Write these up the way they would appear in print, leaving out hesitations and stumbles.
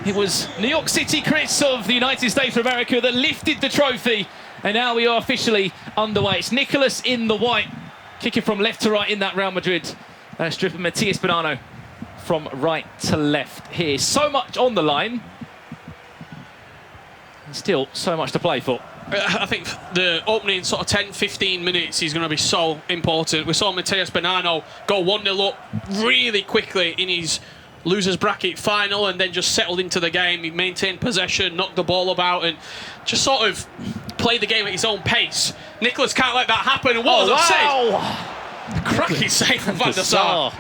It was New York City Chris of the United States of America that lifted the trophy, and now we are officially underway. It's Nicolas in the white, kicking from left to right in that Real Madrid strip, and Matiasbonanno from right to left here. So much on the line, and still so much to play for. I think the opening sort of 10-15 minutes is going to be so important. We saw Matiasbonanno go 1-0 up really quickly in his losers bracket final, and then just settled into the game. He maintained possession, knocked the ball about, and just sort of played the game at his own pace. Nicolas can't let that happen. And what was that save? Cracking save from Van der Sar.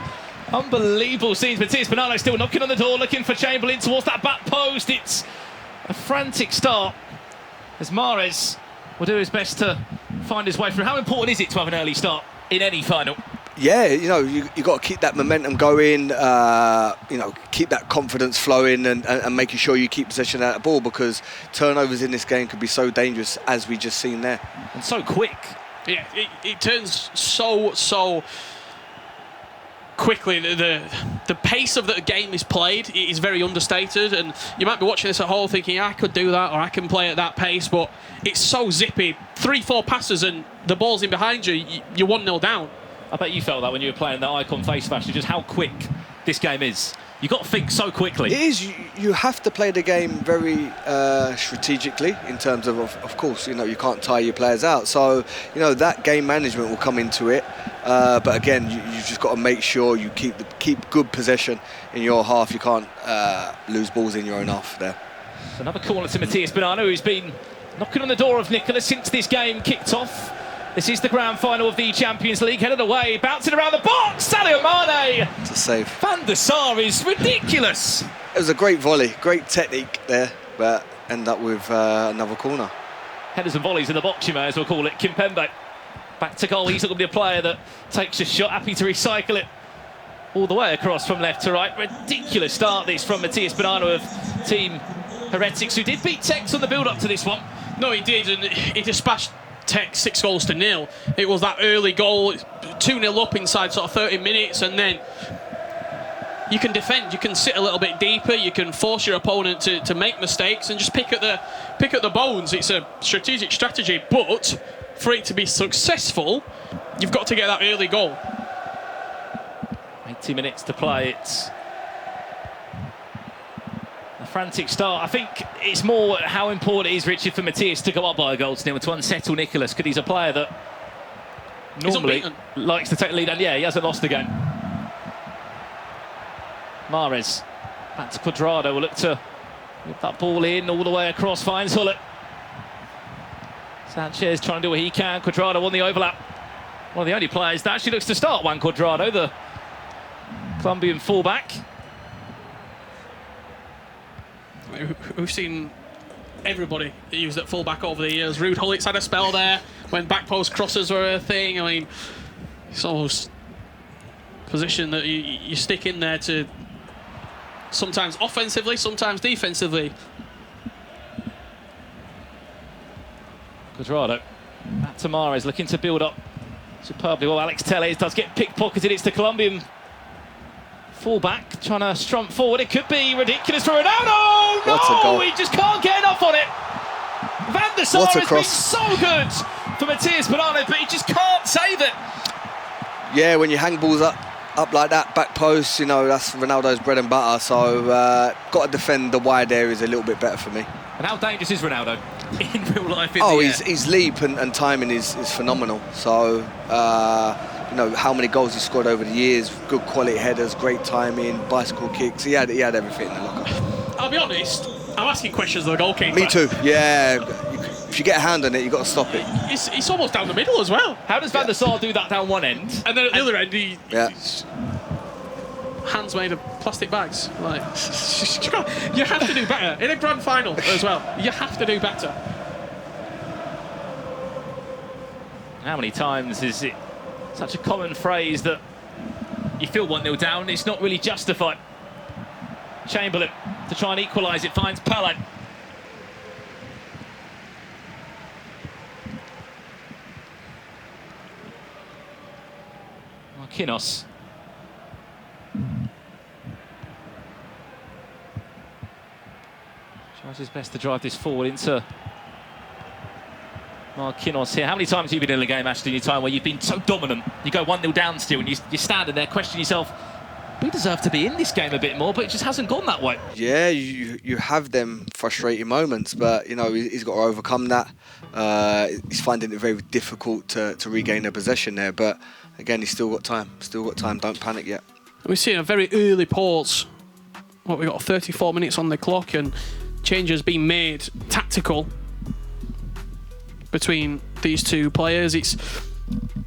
Unbelievable scenes. Matiasbonanno still knocking on the door, looking for Chamberlain towards that back post. It's a frantic start as Mahrez will do his best to find his way through. How important is it to have an early start in any final? Yeah, you know, you got to keep that momentum going, you know, keep that confidence flowing, and making sure you keep possession of that ball, because turnovers in this game could be so dangerous, as we just seen there. And so quick. Yeah, it turns so quickly. The pace of the game is played, it is very understated, and you might be watching this at home thinking, I could do that, or I can play at that pace, but it's so zippy. 3-4 passes and the ball's in behind you, you're 1-0 down. I bet you felt that when you were playing that icon face fashion, just how quick this game is. You've got to think so quickly. It is. You have to play the game very strategically, in terms of course, you know, you can't tire your players out. So, you know, that game management will come into it. But again, you just got to make sure you keep good possession in your half. You can't lose balls in your own half there. So another corner to Matiasbonanno, who's been knocking on the door of Nicolas since this game kicked off. This is the grand final of the Champions League, headed away, bouncing around the box, Sadio Mane! It's a save. Van der Sar is ridiculous! It was a great volley, great technique there, but end up with another corner. Headers and volleys in the box, you may as well call it. Kimpembe, back to goal. He's going to be a player that takes a shot, happy to recycle it all the way across from left to right. Ridiculous start this from Matiasbonanno of Team Heretics, who did beat Tex on the build-up to this one. No, he did, and he dispatched Tech 6-0. It was that early goal, 2-0 up inside sort of 30 minutes, and then you can defend, you can sit a little bit deeper, you can force your opponent to make mistakes and just pick at the bones. It's a strategic strategy, but for it to be successful, you've got to get that early goal. 80 minutes to play. It's a frantic start. I think it's more how important it is, Richard, for Matias to go up by a goal to 0 to unsettle Nicolas, because he's a player that normally likes to take the lead, and yeah, he hasn't lost the game. Mahrez back to Cuadrado, will look to whip that ball in all the way across, finds Hullet. Sanchez trying to do what he can. Cuadrado on the overlap. One of the only players that actually looks to start Juan Cuadrado, the Colombian fullback. We've seen everybody used at full-back over the years. Ruud Hullit's had a spell there when back post crosses were a thing. I mean, it's almost a position that you stick in there to sometimes offensively, sometimes defensively. Cuadrado, back to Mahrez, looking to build up superbly. Well, Alex Telles does get pickpocketed. It's the Colombian fullback trying to strump forward. It could be ridiculous for Ronaldo. No, he just can't get enough on it. Van der Sar has been so good for Matiasbonanno, but he just can't save it. Yeah, when you hang balls up like that, back post, you know, that's Ronaldo's bread and butter. So got to defend the wide areas a little bit better for me. And how dangerous is Ronaldo in real life? His leap and timing is phenomenal. So you know how many goals he scored over the years, good quality headers, great timing, bicycle kicks. He had everything in the locker. I'll be honest, I'm asking questions of the goalkeeper. Me too. Yeah, if you get a hand on it, you got to stop it. It's almost down the middle as well. How does Van der Sar do that down one end? And then at the other end, hands made of plastic bags. Like, you have to do better in a grand final as well. You have to do better. How many times is it such a common phrase that you feel 1-0 down, it's not really justified? Chamberlain to try and equalise it, finds Pallad. Marquinhos. Tries his best to drive this forward into Marquinhos here. How many times have you been in a game, Ashley, in your time where you've been so dominant? You go 1-0 down still and you're standing there questioning yourself, we deserve to be in this game a bit more, but it just hasn't gone that way. Yeah, you have them frustrating moments, but you know he's got to overcome that. He's finding it very difficult to regain the possession there, but again, he's still got time. Don't panic yet. We're seeing a very early pause. What, we got 34 minutes on the clock, and changes being made tactical between these two players. It's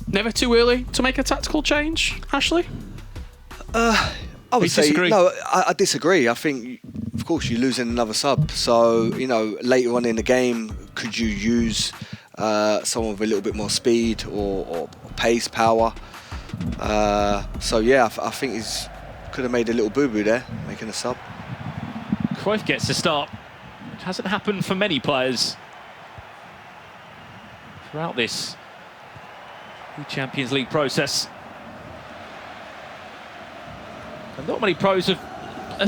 never too early to make a tactical change, Ashley? I would say disagree? No. I disagree. I think, of course, you're losing another sub. So you know, later on in the game, could you use someone with a little bit more speed or pace, power? So yeah, I think he's could have made a little boo-boo there, making a sub. Cruyff gets the start. It hasn't happened for many players throughout this Champions League process. And not many pros have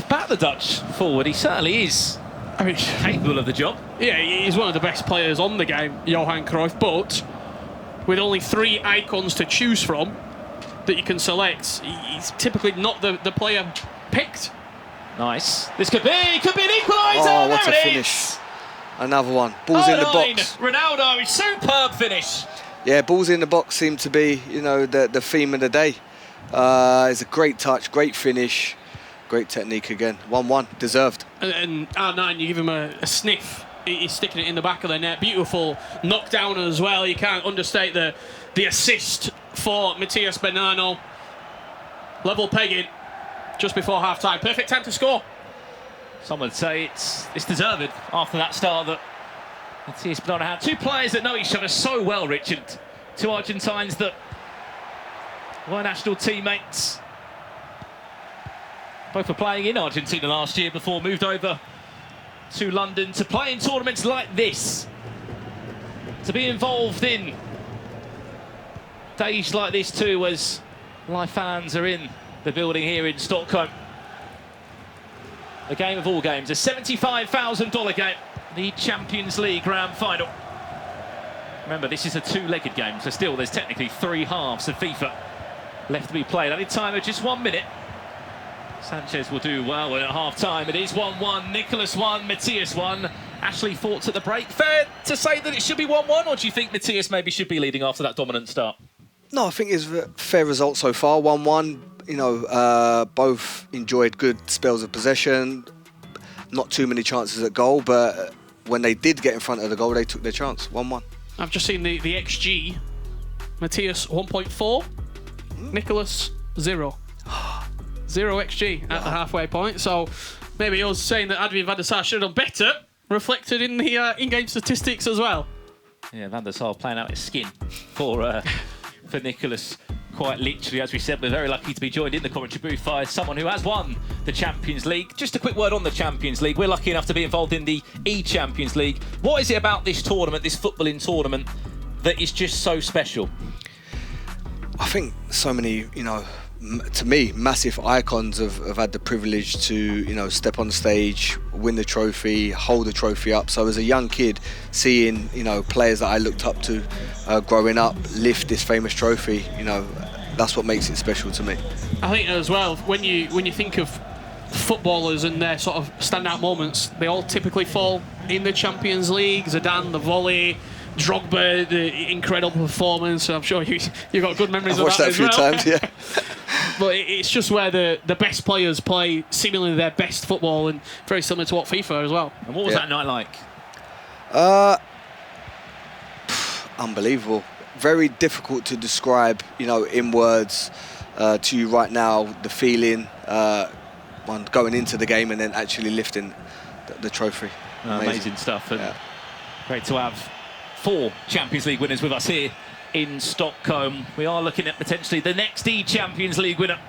backed the Dutch forward. He certainly is, I mean, capable of the job. Yeah, he's one of the best players on the game, Johan Cruyff, but with only 3 icons to choose from that you can select, he's typically not the player picked. Nice. This could be an equaliser. Oh, what there a it finish. is. Another one. Balls in the 9. box. Ronaldo, superb finish. Yeah, balls in the box seem to be, you know, the theme of the day. It's a great touch, great finish, great technique again. 1-1, deserved. And R9, you give him a sniff. He's sticking it in the back of the net. Beautiful knockdown as well. You can't understate the assist for Matiasbonanno. Level pegging just before half-time. Perfect time to score. Some would say it's deserved after that start that Matiasbonanno had. Two players that know each other so well, Richard. Two Argentines that were national teammates. Both were playing in Argentina last year before moved over to London to play in tournaments like this. To be involved in days like this too, as live fans are in the building here in Stockholm. A game of all games, a $75,000 game, the Champions League Grand Final. Remember, this is a 2-legged game, so still there's technically 3 halves of FIFA left to be played. Only time of just 1 minute. Sanchez will do well at half-time. It is 1-1, Nicolas 1, Matias 1. Ashley, thoughts at the break. Fair to say that it should be 1-1, or do you think Matias maybe should be leading after that dominant start? No, I think it's a fair result so far. 1-1. You know, both enjoyed good spells of possession. Not too many chances at goal, but when they did get in front of the goal, they took their chance. 1-1. I've just seen the XG. Matias 1.4, Nicolas 0. 0 XG at the halfway point. So maybe us saying that Adrian van der Sar should have done better reflected in the in-game statistics as well. Yeah, Van der Sar playing out his skin for Nicolas. Quite literally, as we said, we're very lucky to be joined in the commentary booth by someone who has won the Champions League. Just a quick word on the Champions League. We're lucky enough to be involved in the eChampions League. What is it about this tournament, this footballing tournament, that is just so special? I think so many, you know, to me, massive icons have had the privilege to, you know, step on stage, win the trophy, hold the trophy up. So as a young kid, seeing, you know, players that I looked up to growing up lift this famous trophy, you know, that's what makes it special to me. I think as well, when you think of footballers and their sort of standout moments, they all typically fall in the Champions League. Zidane, the volley, Drogba, the incredible performance. I'm sure you've got good memories I've of that watched that a few times, yeah. But it's just where the best players play seemingly their best football, and very similar to what FIFA as well. And what was that night like? Unbelievable. Very difficult to describe, you know, in words to you right now. The feeling, one going into the game and then actually lifting the trophy. Amazing stuff, and great to have 4 Champions League winners with us here in Stockholm. We are looking at potentially the next Champions League winner.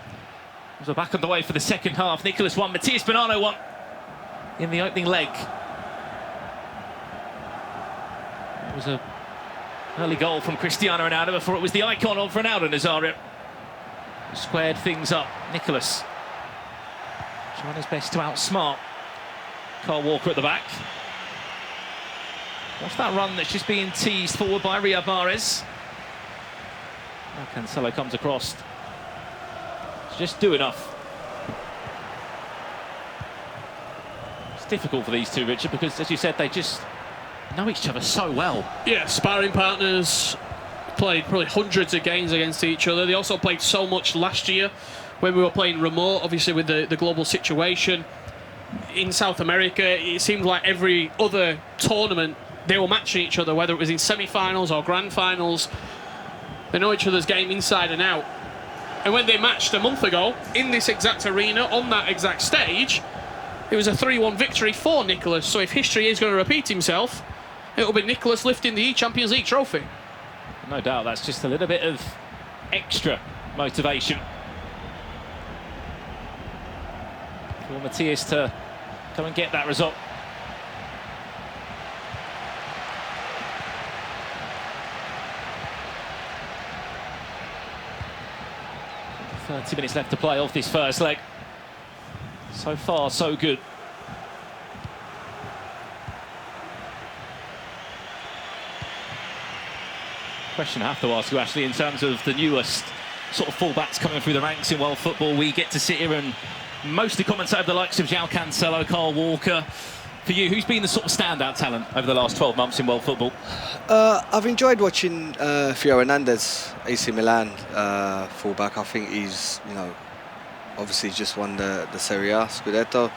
We're back on the way for the second half. Nicolas 1, Matiasbonanno 1 in the opening leg. It was an early goal from Cristiano Ronaldo before it was the icon of Ronaldo Nazario. Squared things up. Nicolas trying his best to outsmart Carl Walker at the back. What's that run that's just being teased forward by Riyad Mahrez? Cancelo comes across. Just do enough. It's difficult for these two, Richard, because, as you said, they just know each other so well. Yeah, sparring partners, played probably hundreds of games against each other. They also played so much last year when we were playing remote, obviously with the global situation. In South America, it seemed like every other tournament they were matching each other, whether it was in semi-finals or grand finals. They know each other's game inside and out. And when they matched a month ago, in this exact arena, on that exact stage, it was a 3-1 victory for Nicolas. So if history is going to repeat himself, it'll be Nicolas lifting the eChampions League trophy. No doubt, that's just a little bit of extra motivation for Matias to come and get that result. "30 minutes left to play off this first leg. So far, so good. Question I have to ask you, Ashley, in terms of the newest sort of fullbacks coming through the ranks in world football. We get to sit here and mostly commentate the likes of João Cancelo, Carl Walker. For you, who's been the sort of standout talent over the last 12 months in world football? I've enjoyed watching Theo Hernandez, AC Milan fullback. I think he's, obviously just won the Serie A Scudetto,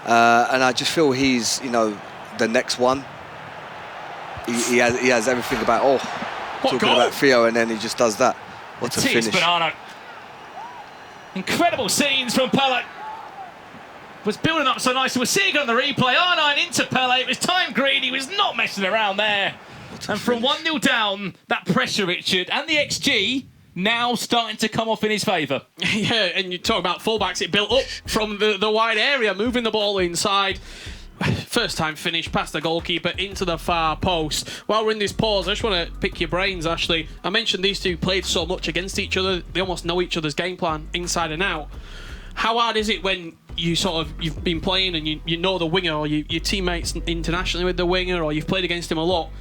and I just feel he's, the next one. He has everything about talking about Theo, and then he just does that. What a finish! Matiasbonanno. Incredible scenes from Pele. Was building up so nicely. We're seeing it on the replay. R9 into Pele. It was time green. He was not messing around there. And from 1-0 down, that pressure, Richard, and the XG now starting to come off in his favour. Yeah, and you talk about fullbacks. It built up from the wide area, moving the ball inside. First time finish past the goalkeeper into the far post. While we're in this pause, I just want to pick your brains, Ashley. I mentioned these two played so much against each other. They almost know each other's game plan inside and out. How hard is it when you've been playing and you know the winger, or your teammates internationally with the winger, or you've played against him a lot,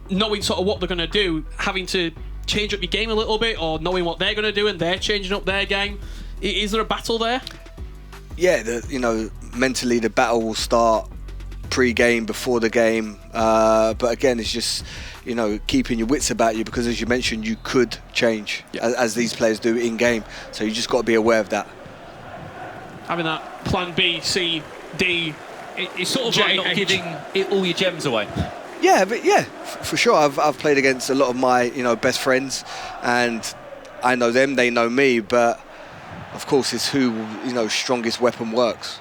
knowing sort of what they're going to do, having to change up your game a little bit, or knowing what they're going to do and they're changing up their game? Is there a battle there? Yeah, mentally the battle will start pre-game, before the game, but again, it's just keeping your wits about you, because as you mentioned, you could change as these players do in game, so you just got to be aware of that. Having that plan B, C, D. It's sort of like not giving all your gems away. Yeah, but yeah, for sure. I've played against a lot of my best friends, and I know them, they know me, but of course it's who strongest weapon works.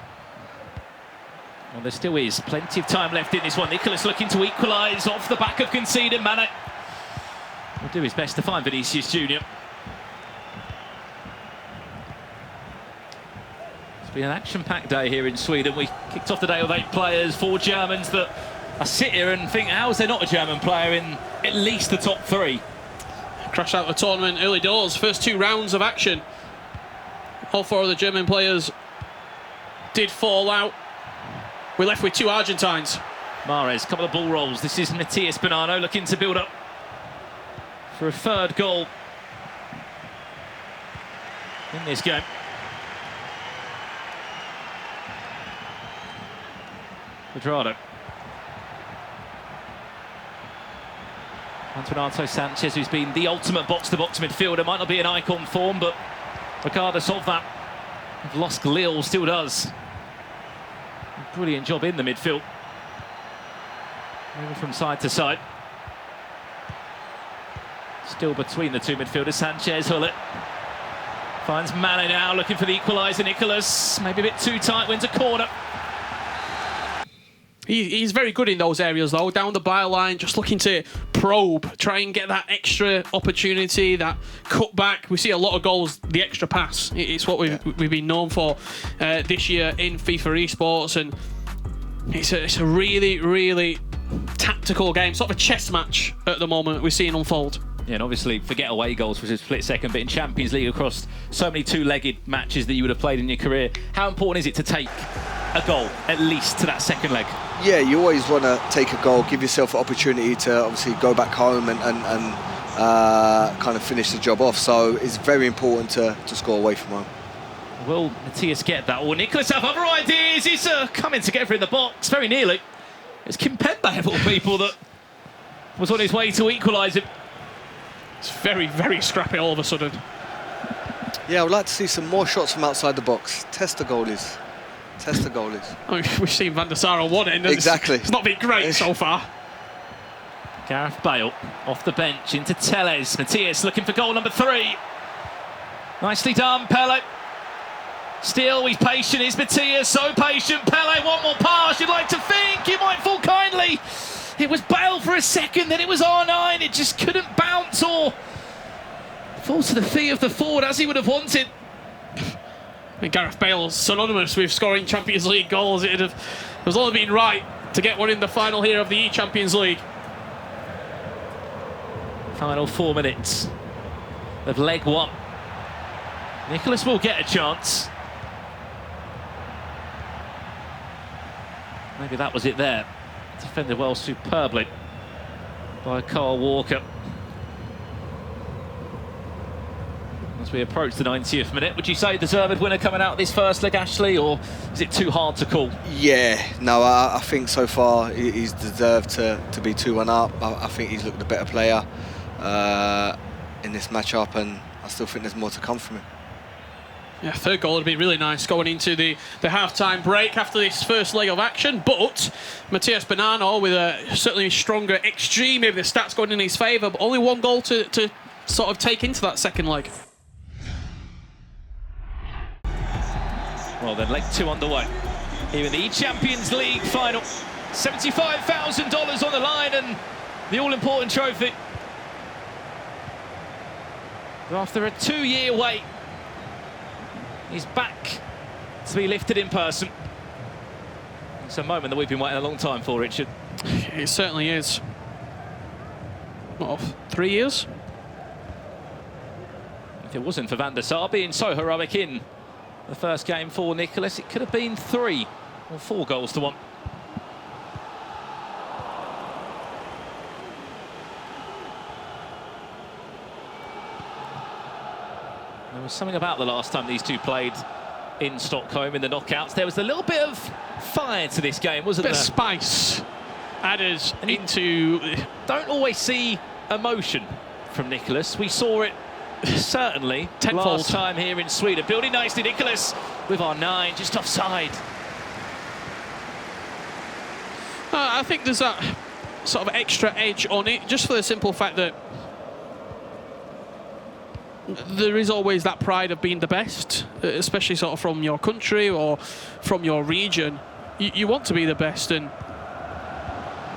Well, there still is plenty of time left in this one. Nicolas looking to equalise off the back of conceding. Mane will do his best to find Vinicius Junior. It's been an action-packed day here in Sweden. We kicked off the day with 8 players, 4 Germans that I sit here and think, how is there not a German player in at least the top 3? Crashed out the tournament early doors. First 2 rounds of action. All 4 of the German players did fall out. We're left with 2 Argentines. Mahrez, couple of ball rolls. This is Matiasbonanno looking to build up for a 3rd goal in this game. Quadrado. Antonato Sanchez, who's been the ultimate box-to-box midfielder, might not be in icon form, but regardless of that, lost Lille still does. A brilliant job in the midfield. Moving from side to side. Still between the 2 midfielders, Sanchez, Hullet. Finds Mane now, looking for the equaliser. Nicolas, maybe a bit too tight, wins a corner. He's very good in those areas, though, down the byline, just looking to probe, try and get that extra opportunity, that cutback. We see a lot of goals, the extra pass. It's what we've been known for this year in FIFA eSports, and it's a really, really tactical game, sort of a chess match at the moment we're seeing unfold. Yeah, and obviously forget away goals for a split second, but in Champions League across so many 2-legged matches that you would have played in your career, how important is it to take a goal, at least, to that second leg. Yeah, you always want to take a goal, give yourself an opportunity to obviously go back home and kind of finish the job off. So it's very important to score away from home. Will Matias get that? Or Nicolas have other ideas? He's coming together in the box, very nearly. It's Kimpembe of all people that was on his way to equalise it. It's very, very scrappy all of a sudden. Yeah, I would like to see some more shots from outside the box. Test the goalies. Test the goalies. I mean, we've seen Van der Sar on one end. Exactly. It's not been great so far. Gareth Bale off the bench into Telles. Matias looking for goal number 3. Nicely done, Pele. Still, he's patient, is Matias, so patient. Pele, one more pass, you'd like to think he might fall kindly. It was Bale for a second, then it was R9. It just couldn't bounce or fall to the feet of the forward as he would have wanted. I mean, Gareth Bale's synonymous with scoring Champions League goals. It was only been right to get one in the final here of the eChampions League. Final 4 minutes of leg 1. Nicolas will get a chance. Maybe that was it there. Defended well superbly by Kyle Walker. As we approach the 90th minute, would you say deserved winner coming out of this first leg, Ashley, or is it too hard to call? Yeah, no, I think so far he's deserved to be 2-1 up. I think he's looked a better player in this matchup, and I still think there's more to come from him. Yeah, third goal would be really nice going into the half-time break after this first leg of action, but Matiasbonanno with a certainly stronger XG, maybe the stats going in his favour, but only 1 goal to sort of take into that second leg. Well then, leg 2 underway here in the eChampions League final. $75,000 on the line and the all-important trophy. After a 2-year wait, he's back to be lifted in person. It's a moment that we've been waiting a long time for, Richard. It certainly is. What, 3 years? If it wasn't for Van der Sar being so heroic in the first game for Nicolas, it could have been 3 or 4 goals to 1. There was something about the last time these two played in Stockholm in the knockouts. There was a little bit of fire to this game, wasn't there? A bit of spice added into... Don't always see emotion from Nicolas. We saw it certainly tenfold last time here in Sweden. Building nicely, Nicolas with R9 just offside. I think there's that sort of extra edge on it, just for the simple fact that there is always that pride of being the best, especially sort of from your country or from your region. You want to be the best, and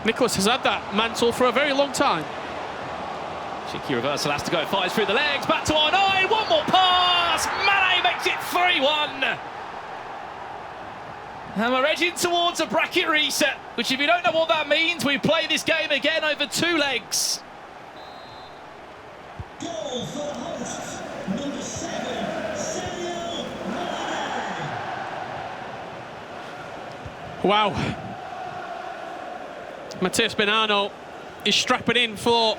Nicolas has had that mantle for a very long time. Cheeky reversal, has to go, fires through the legs, back to R9, one more pass, Mane makes it 3-1. And we're edging towards a bracket reset, which if you don't know what that means, we play this game again over 2 legs. Goal for the hosts, number 7, Wow. Matiasbonanno is strapping in for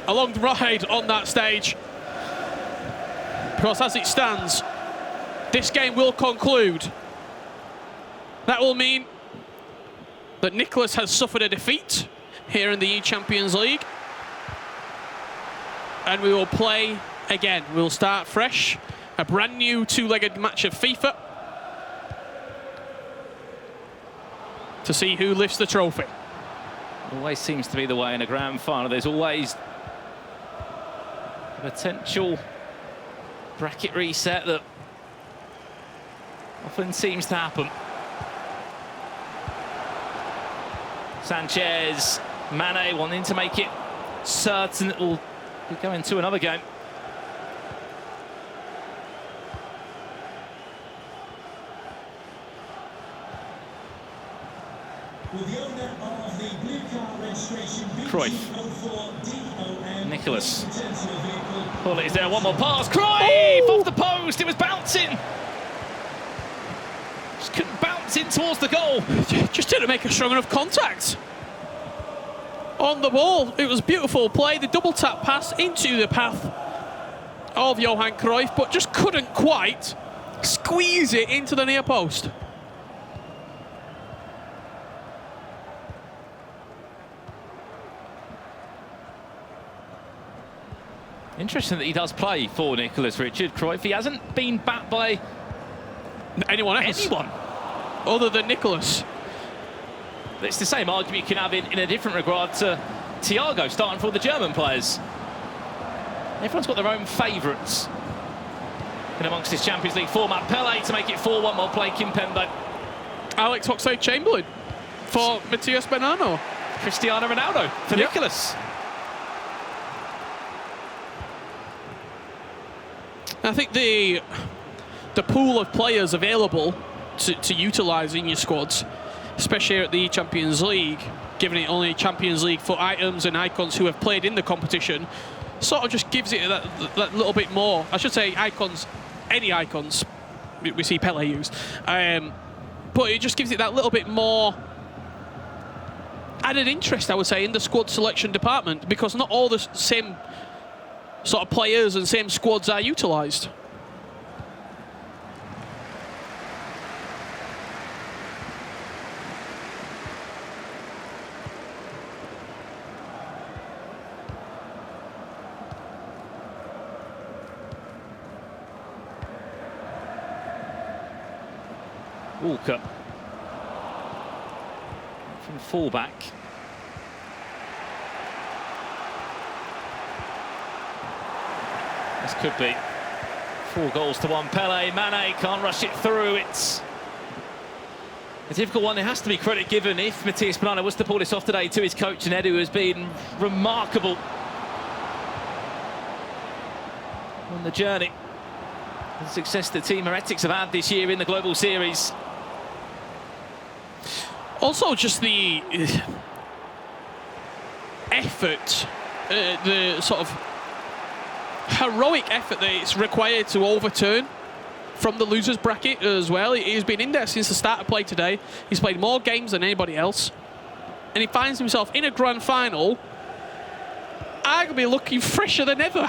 a long ride on that stage. Because as it stands, this game will conclude. That will mean that Nicolas has suffered a defeat here in the eChampions League. And we will play again. We'll start fresh. A brand new 2-legged match of FIFA to see who lifts the trophy. Always seems to be the way in a grand final. There's always a potential bracket reset that often seems to happen. Sanchez, Mane wanting to make it certain it will be going to another game. Cruyff. Nicolas. Well, is there one more pass? Cruyff! Off the post! It was bouncing! cuts in towards the goal. Just didn't make a strong enough contact on the ball. It was beautiful play, the double tap pass into the path of Johan Cruyff, but just couldn't quite squeeze it into the near post. Interesting that he does play for Nicolas Richard Cruyff. He hasn't been backed by anyone else. Anyone other than Nicolas. It's the same argument you can have in a different regard to Thiago starting for all the German players. Everyone's got their own favourites in amongst this Champions League format. Pele to make it 4-1 while playing Kimpembe. Alex Oxlade-Chamberlain for Matiasbonanno. Cristiano Ronaldo for Nicolas. I think the pool of players available to utilise in your squads, especially at the Champions League, given it only Champions League for items and icons who have played in the competition, sort of just gives it that little bit more. I should say icons, any icons we see Pele used, but it just gives it that little bit more added interest, I would say, in the squad selection department, because not all the same sort of players and same squads are utilised. Walker from fullback. This could be 4-1. Pele, Mane can't rush it through. It's a difficult one. There has to be credit given, if Matiasbonanno was to pull this off today, to his coach and Edu, who has been remarkable on the journey. The success the Team Heretics have had this year in the Global Series. Also, just the effort, the sort of heroic effort that it's required to overturn from the losers bracket as well. He's been in there since the start of play today. He's played more games than anybody else, and he finds himself in a grand final, arguably looking fresher than ever.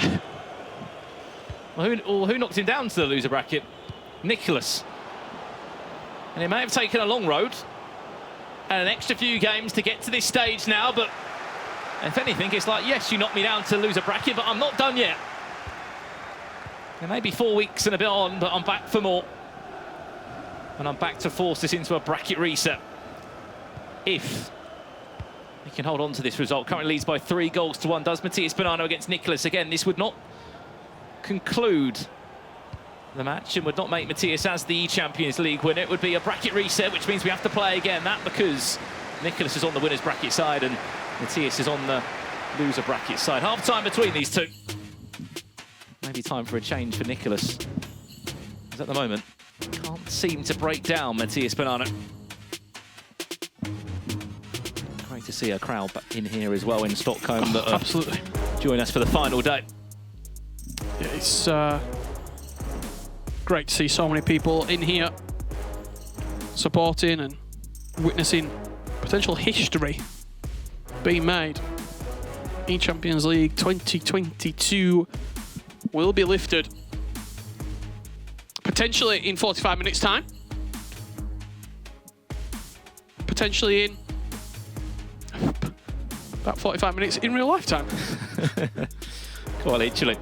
Well, who knocked him down to the loser bracket? Nicolas. And it may have taken a long road and an extra few games to get to this stage now, but if anything, it's like, yes, you knocked me down to the loser bracket, but I'm not done yet. There may be 4 weeks and a bit on, but I'm back for more. And I'm back to force this into a bracket reset. If he can hold on to this result. Currently leads by 3-1. Does Matiasbonanno against Nicolas. Again, this would not conclude the match and would not make Matias as the Champions League winner. It would be a bracket reset, which means we have to play again. That because Nicolas is on the winner's bracket side and Matias is on the loser bracket side. Half time between these two. Maybe time for a change for Nicolas, because at the moment can't seem to break down Matiasbonanno. Great to see a crowd back in here as well in Stockholm that absolutely join us for the final day. Yeah, it's great to see so many people in here supporting and witnessing potential history being made. eChampions League 2022 will be lifted potentially in 45 minutes time, potentially in about 45 minutes in real life time. Quite literally.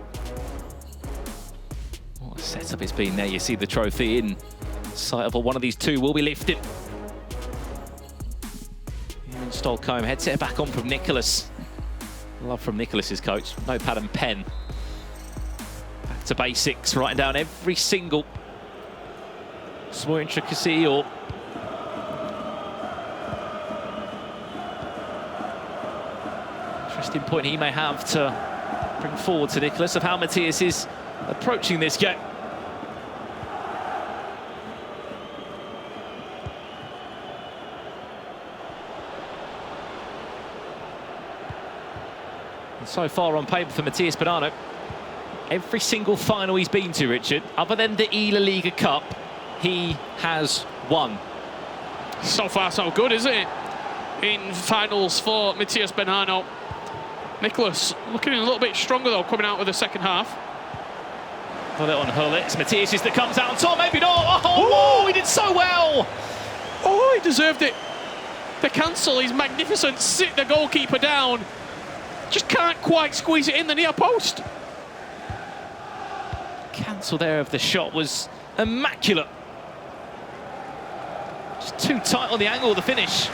What a setup it's been there. You see the trophy in sight of one of these two will be lifted. Here in Stockholm, headset back on from Nicolas. Love from Nicolas's coach. Notepad and pen. Back to basics, writing down every single small intricacy or interesting point he may have to bring forward to Nicolas of how Matias is approaching this game. And so far on paper for Matiasbonanno, every single final he's been to, Richard, other than the La Liga Cup, he has won. So far, so good, isn't it? In finals for Matiasbonanno. Nicolas looking a little bit stronger, though, coming out with the second half. Put it on Hull. It's Matias that comes out on top. Maybe not. Oh, whoa, he did so well. Oh, he deserved it. The cancel is magnificent. Sit the goalkeeper down. Just can't quite squeeze it in the near post. Cancel there of the shot was immaculate. Just too tight on the angle of the finish.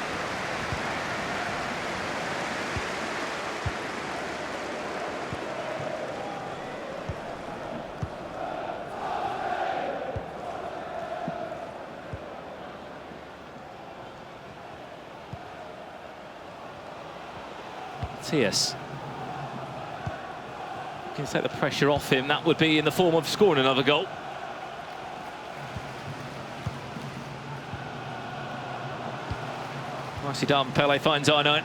Matias can take the pressure off him. That would be in the form of scoring another goal. Nicely done. Pele finds I9.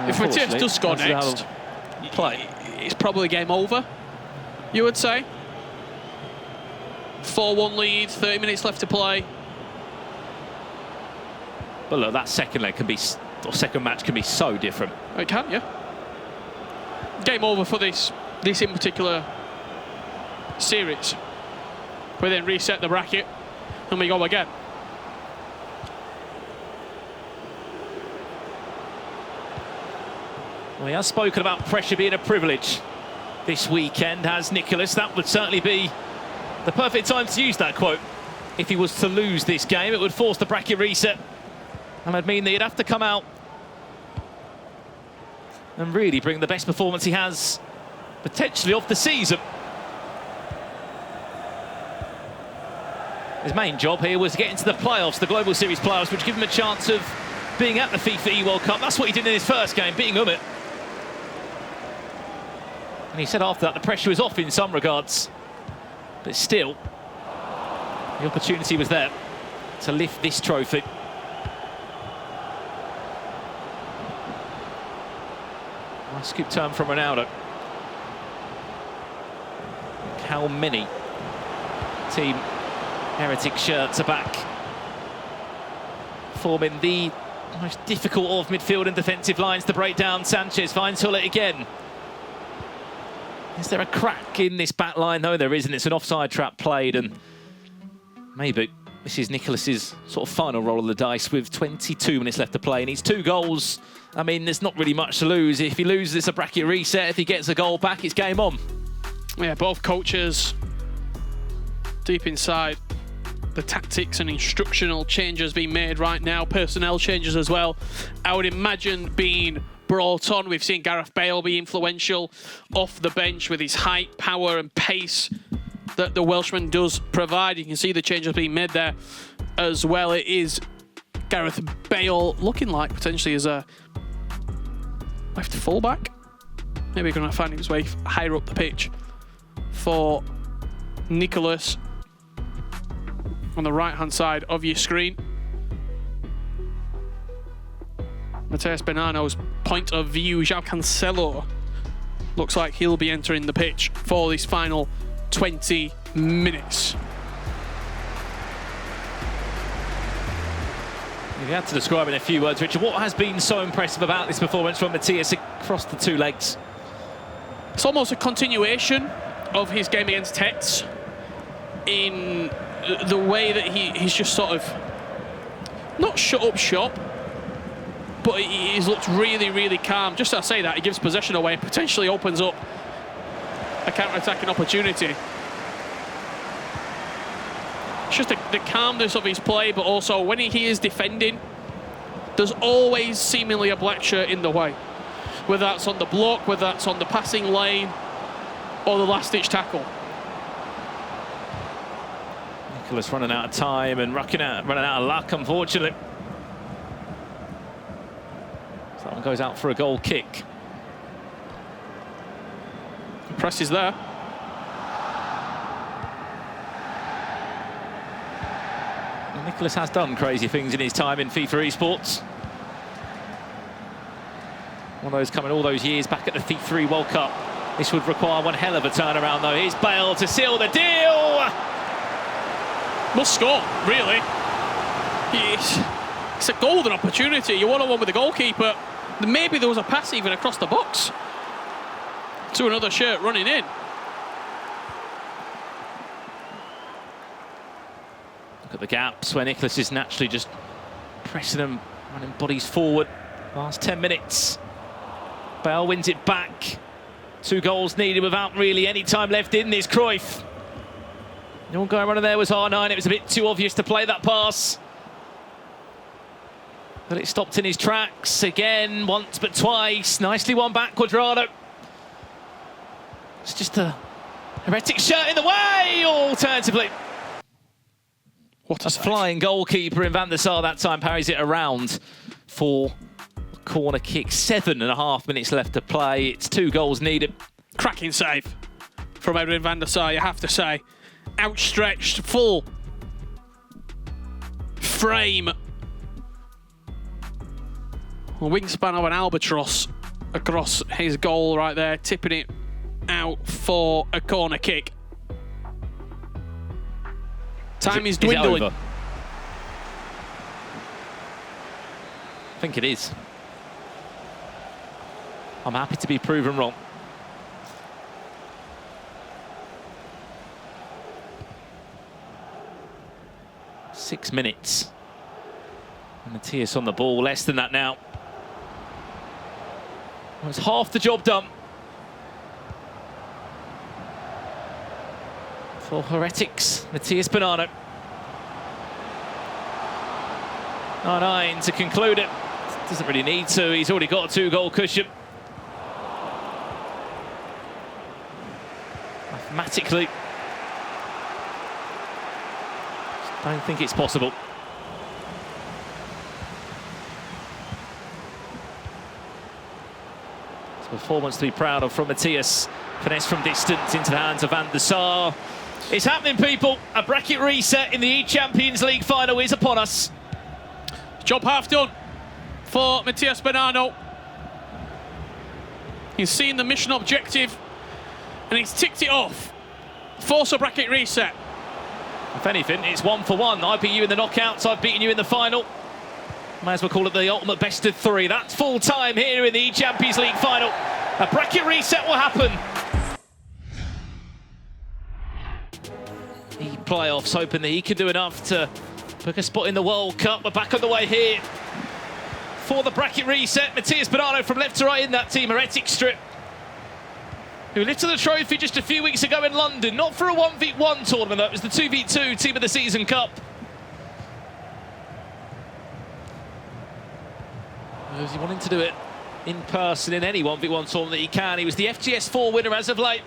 If Matias does score next, it's probably game over, you would say. 4-1 lead, 30 minutes left to play. But look, that second leg can be, or second match can be so different. It can, yeah. Game over for this in particular series. We then reset the bracket and we go again. Well, he has spoken about pressure being a privilege this weekend, has Nicolas. That would certainly be the perfect time to use that quote. If he was to lose this game, it would force the bracket reset. And would mean that he'd have to come out and really bring the best performance he has, potentially of the season. His main job here was to get into the playoffs, the Global Series playoffs, which give him a chance of being at the FIFA E-World Cup. That's what he did in his first game, beating Umit. And he said after that the pressure was off in some regards. But still, the opportunity was there to lift this trophy. Nice scoop turn from Ronaldo. Look how many Team Heretic shirts are back, forming the most difficult of midfield and defensive lines to break down. Sanchez finds Hullet again. Is there a crack in this back line? No, there isn't. It's an offside trap played, and maybe this is Nicolas's sort of final roll of the dice with 22 minutes left to play. He needs 2 goals. I mean, there's not really much to lose. If he loses, it's a bracket reset. If he gets a goal back, it's game on. Yeah, both coaches deep inside the tactics and instructional changes being made right now. Personnel changes as well, I would imagine, being brought on. We've seen Gareth Bale be influential off the bench with his height, power and pace that the Welshman does provide. You can see the changes being made there as well. It is Gareth Bale looking like potentially as a left fullback. Maybe going to find his way higher up the pitch for Nicolas on the right-hand side of your screen. Matiasbonanno's point of view, João Cancelo looks like he'll be entering the pitch for this final 20 minutes. If you had to describe in a few words, Richard, what has been so impressive about this performance from Matias across the 2 legs? It's almost a continuation of his game against Tex in the way that he's just sort of not shut up shop, but he's looked really, really calm. Just as I say that, he gives possession away and potentially opens up a counter-attacking opportunity. It's just the calmness of his play, but also when he is defending, there's always seemingly a black shirt in the way. Whether that's on the block, whether that's on the passing lane, or the last-ditch tackle. Nicolas running out of time and running out of luck, unfortunately. So that one goes out for a goal kick. Press is there. And Nicolas has done crazy things in his time in FIFA esports. One of those coming all those years back at the FIFA World Cup. This would require one hell of a turnaround, though. Here's Bale to seal the deal. Must score, really. It's a golden opportunity. You one-on-one with the goalkeeper. Maybe there was a pass even across the box to another shirt running in. Look at the gaps where Nicolas is naturally just pressing them, running bodies forward. Last 10 minutes. Bale wins it back. 2 goals needed without really any time left in this. Cruyff. The one guy running there was R9. It was a bit too obvious to play that pass. But it stopped in his tracks again, once but twice. Nicely won back, Cuadrado. It's just a heretic shirt in the way, alternatively. What a flying goalkeeper in Van der Sar that time parries it around for a corner kick. 7.5 minutes left to play. It's 2 goals needed. Cracking save from Edwin van der Sar, you have to say. Outstretched, full frame. A wingspan of an albatross across his goal right there, tipping it out for a corner kick. Time is dwindling. I think it is. I'm happy to be proven wrong. Six minutes. And Matias on the ball, less than that now. Well, it's half the job done. For Heretics, Matiasbonanno. 9-9 to conclude it. Doesn't really need to, he's already got a 2-goal cushion. Mathematically, don't think it's possible. It's a performance to be proud of from Matias. Finesse from distance into the hands of Van der Sar. It's happening, people. A bracket reset in the eChampions League final is upon us. Job half done for Matiasbonanno. He's seen the mission objective and he's ticked it off. Force a bracket reset. If anything, it's 1 for 1. I beat you in the knockouts, I've beaten you in the final. May as well call it the ultimate best of 3. That's full time here in the eChampions League final. A bracket reset will happen. The playoffs, hoping that he can do enough to book a spot in the World Cup. We're back on the way here for the bracket reset. Matiasbonanno from left to right in that team, Heretic strip, who lifted the trophy just a few weeks ago in London, not for a 1v1 tournament, though. It was the 2v2 Team of the Season Cup. Is he wanting to do it in person in any 1v1 tournament that he can? He was the FGS4 winner as of late.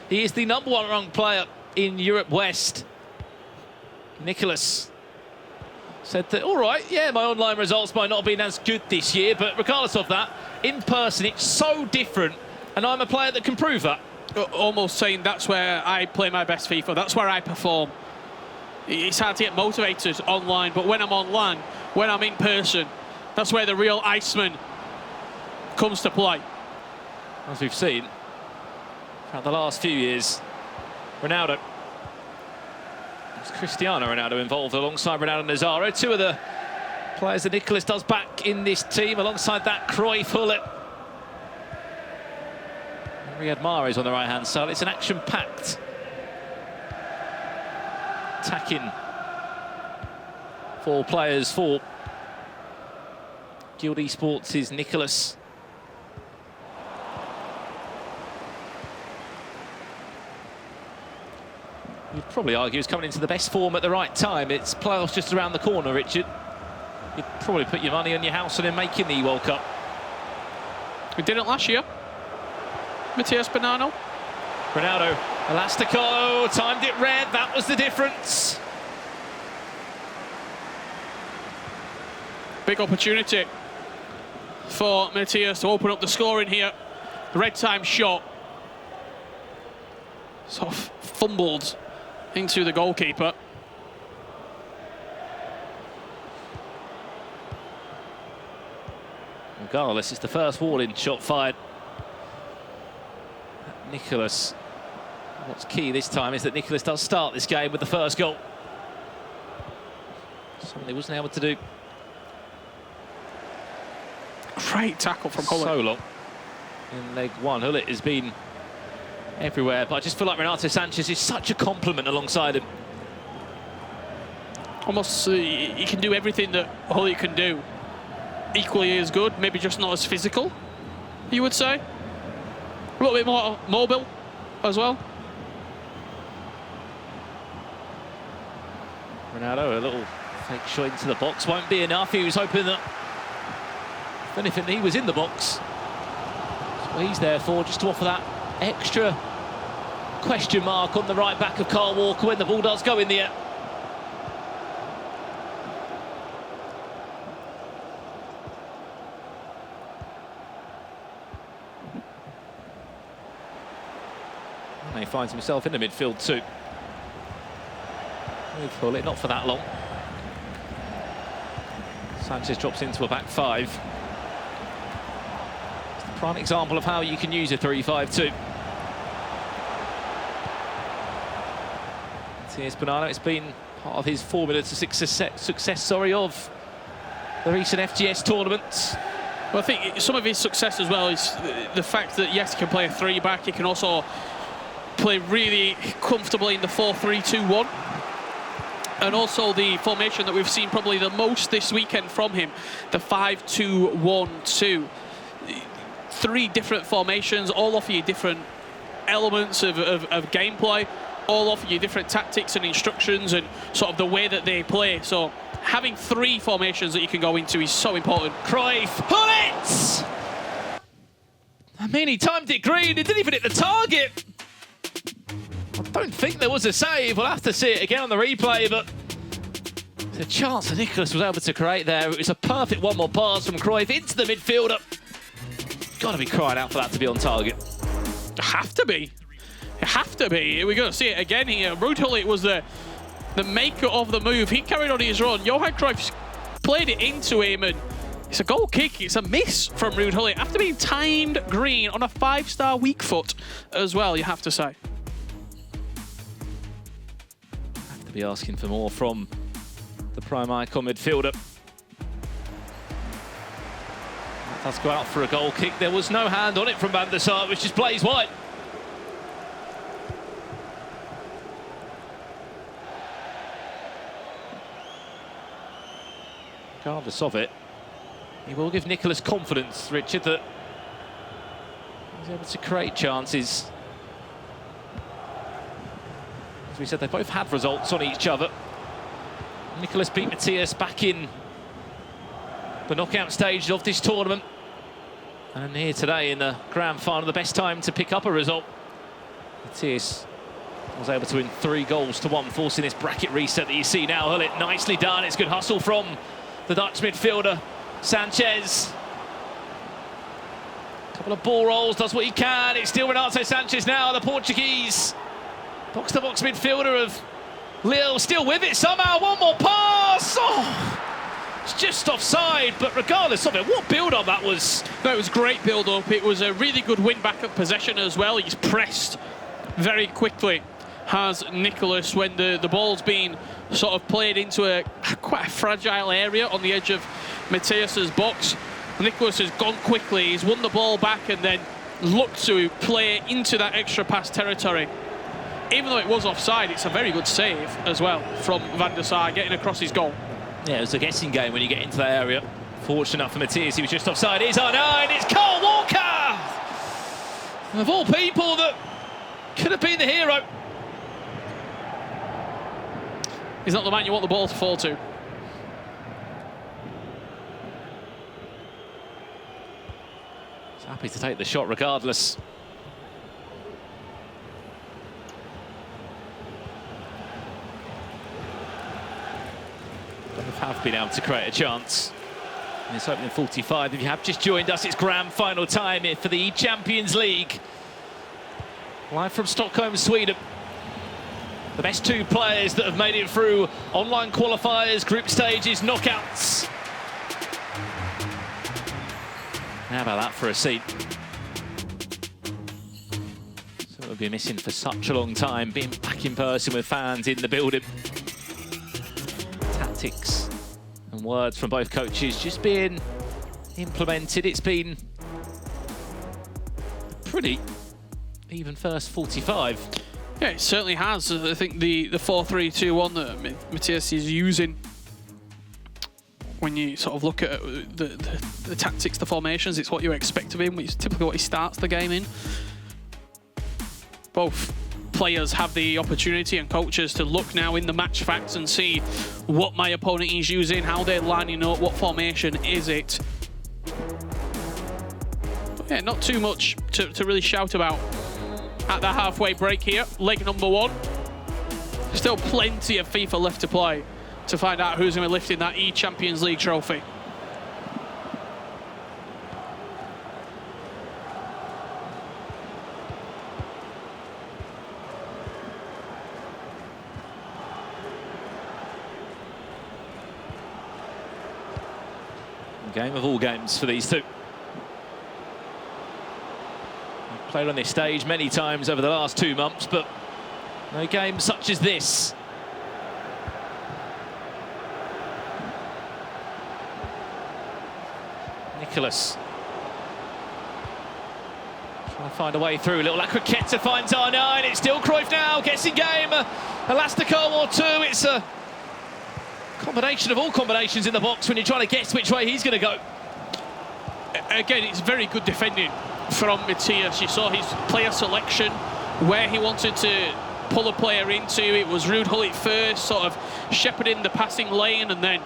He is the #1 ranked player in Europe West. Nicolas said that, all right, yeah, my online results might not have been as good this year, but regardless of that, in person, it's so different, and I'm a player that can prove that. Almost saying that's where I play my best FIFA, that's where I perform. It's hard to get motivated online, but when I'm online, when I'm in person, that's where the real Iceman comes to play. As we've seen throughout the last few years, Ronaldo. It's Cristiano Ronaldo involved alongside Ronaldo Nazário. 2 of the players that Nicolas does back in this team, alongside that Cruyff, Hullet. Riyad Mahrez on the right-hand side. It's an action-packed attacking 4 players for Guild Esports' Nicolas. You'd probably argue he's coming into the best form at the right time. It's playoffs just around the corner, Richard. You'd probably put your money on your house on him making the World Cup. We did it last year. Matiasbonanno. Ronaldo, Elastico, timed it red, that was the difference. Big opportunity for Matias to open up the scoring here. Red time shot. Sort of fumbled into the goalkeeper. Regardless, it's the first warning shot fired. Nicolas. What's key this time is that Nicolas does start this game with the first goal. Something he wasn't able to do. Great tackle from Hullet. So long. In leg one, Hullet has been everywhere, but I just feel like Renato Sanchez is such a compliment alongside him. Almost, he can do everything that Hullet can do. Equally as good, maybe just not as physical, you would say. A little bit more mobile as well. Ronaldo, a little fake shot into the box, won't be enough. He was hoping that, if anything, he was in the box. That's what he's there for, just to offer that extra question mark on the right back of Kyle Walker when the ball does go in the air. And he finds himself in the midfield too. Move Hullet, not for that long. Sanchez drops into a back five. It's the prime example of how you can use a 3-5-2. Matiasbonanno, it's been part of his formula to success of the recent FGS tournaments. Well, I think some of his success as well is the fact that, yes, he can play a three-back, he can also play really comfortably in the 4-3-2-1. And also the formation that we've seen probably the most this weekend from him, the 5-2-1-2. 3 different formations, all offer you different elements of gameplay, all offer you different tactics and instructions and sort of the way that they play. So having 3 formations that you can go into is so important. Cruyff, Hullet! I mean, he timed it green, he didn't even hit the target. I don't think there was a save. We'll have to see it again on the replay, but the chance that Nicolas was able to create there. It was a perfect one-more pass from Cruyff into the midfielder. Got to be crying out for that to be on target. Have to be. You have to be. We're going to see it again here. Ruud Hullet was the maker of the move. He carried on his run. Johan Cruyff played it into him, and it's a goal kick. It's a miss from Ruud Hullet after being timed green on a 5-star weak foot as well, you have to say. Have to be asking for more from the prime icon midfielder. That does go out for a goal kick. There was no hand on it from Van der Sar, which just plays wide. Regardless of it, he will give Nicolas confidence, Richard, that he's able to create chances. As we said, they both had results on each other. Nicolas beat Matias back in the knockout stage of this tournament. And here today in the grand final, the best time to pick up a result. Matias was able to win 3-1, forcing this bracket reset that you see now. Hullet, nicely done. It's good hustle from the Dutch midfielder, Sanchez. Couple of ball rolls, does what he can. It's still Renato Sanchez now, the Portuguese box-to-box midfielder of Lille, still with it somehow. One more pass. Oh, it's just offside, but regardless of it, what build-up that was. No, it was great build-up. It was a really good win-back of possession as well. He's pressed very quickly, has Nicolas, when the ball's been sort of played into quite a fragile area on the edge of Matias's box. Nicolas has gone quickly, he's won the ball back and then looked to play into that extra pass territory. Even though it was offside, it's a very good save as well from Van der Sar, getting across his goal. Yeah, it was a guessing game when you get into that area. Fortunate enough for Matias, he was just offside. It's on 9, it's Kyle Walker! Of all people, that could have been the hero. He's not the man you want the ball to fall to. He's happy to take the shot regardless. Both have been able to create a chance. And it's opening 45. If you have just joined us, it's grand final time here for the eChampions League. Live from Stockholm, Sweden. The best 2 players that have made it through online qualifiers, group stages, knockouts. How about that for a seat? So we'll be missing for such a long time, being back in person with fans in the building. Tactics And words from both coaches just being implemented. It's been pretty even first 45. Yeah, it certainly has. I think the 4-3-2-1 that Matias is using, when you sort of look at the tactics, the formations, it's what you expect of him. It's typically what he starts the game in. Both players have the opportunity, and coaches, to look now in the match facts and see what my opponent is using, how they're lining up, what formation is it. But yeah, not too much to really shout about at the halfway break here. Leg number 1. Still plenty of FIFA left to play to find out who's going to be lifting that eChampions League trophy. Game of all games for these two. Played on this stage many times over the last 2 months, but no game such as this. Nicolas trying to find a way through. Little Lacriqueta finds R9. It's still Cruyff now. Gets in game. Elastico or 2. It's a combination of all combinations in the box when you're trying to guess which way he's going to go. Again, it's very good defending from Matias. You saw his player selection, where he wanted to pull a player into. It was Ruud Gullit first, sort of shepherding the passing lane, and then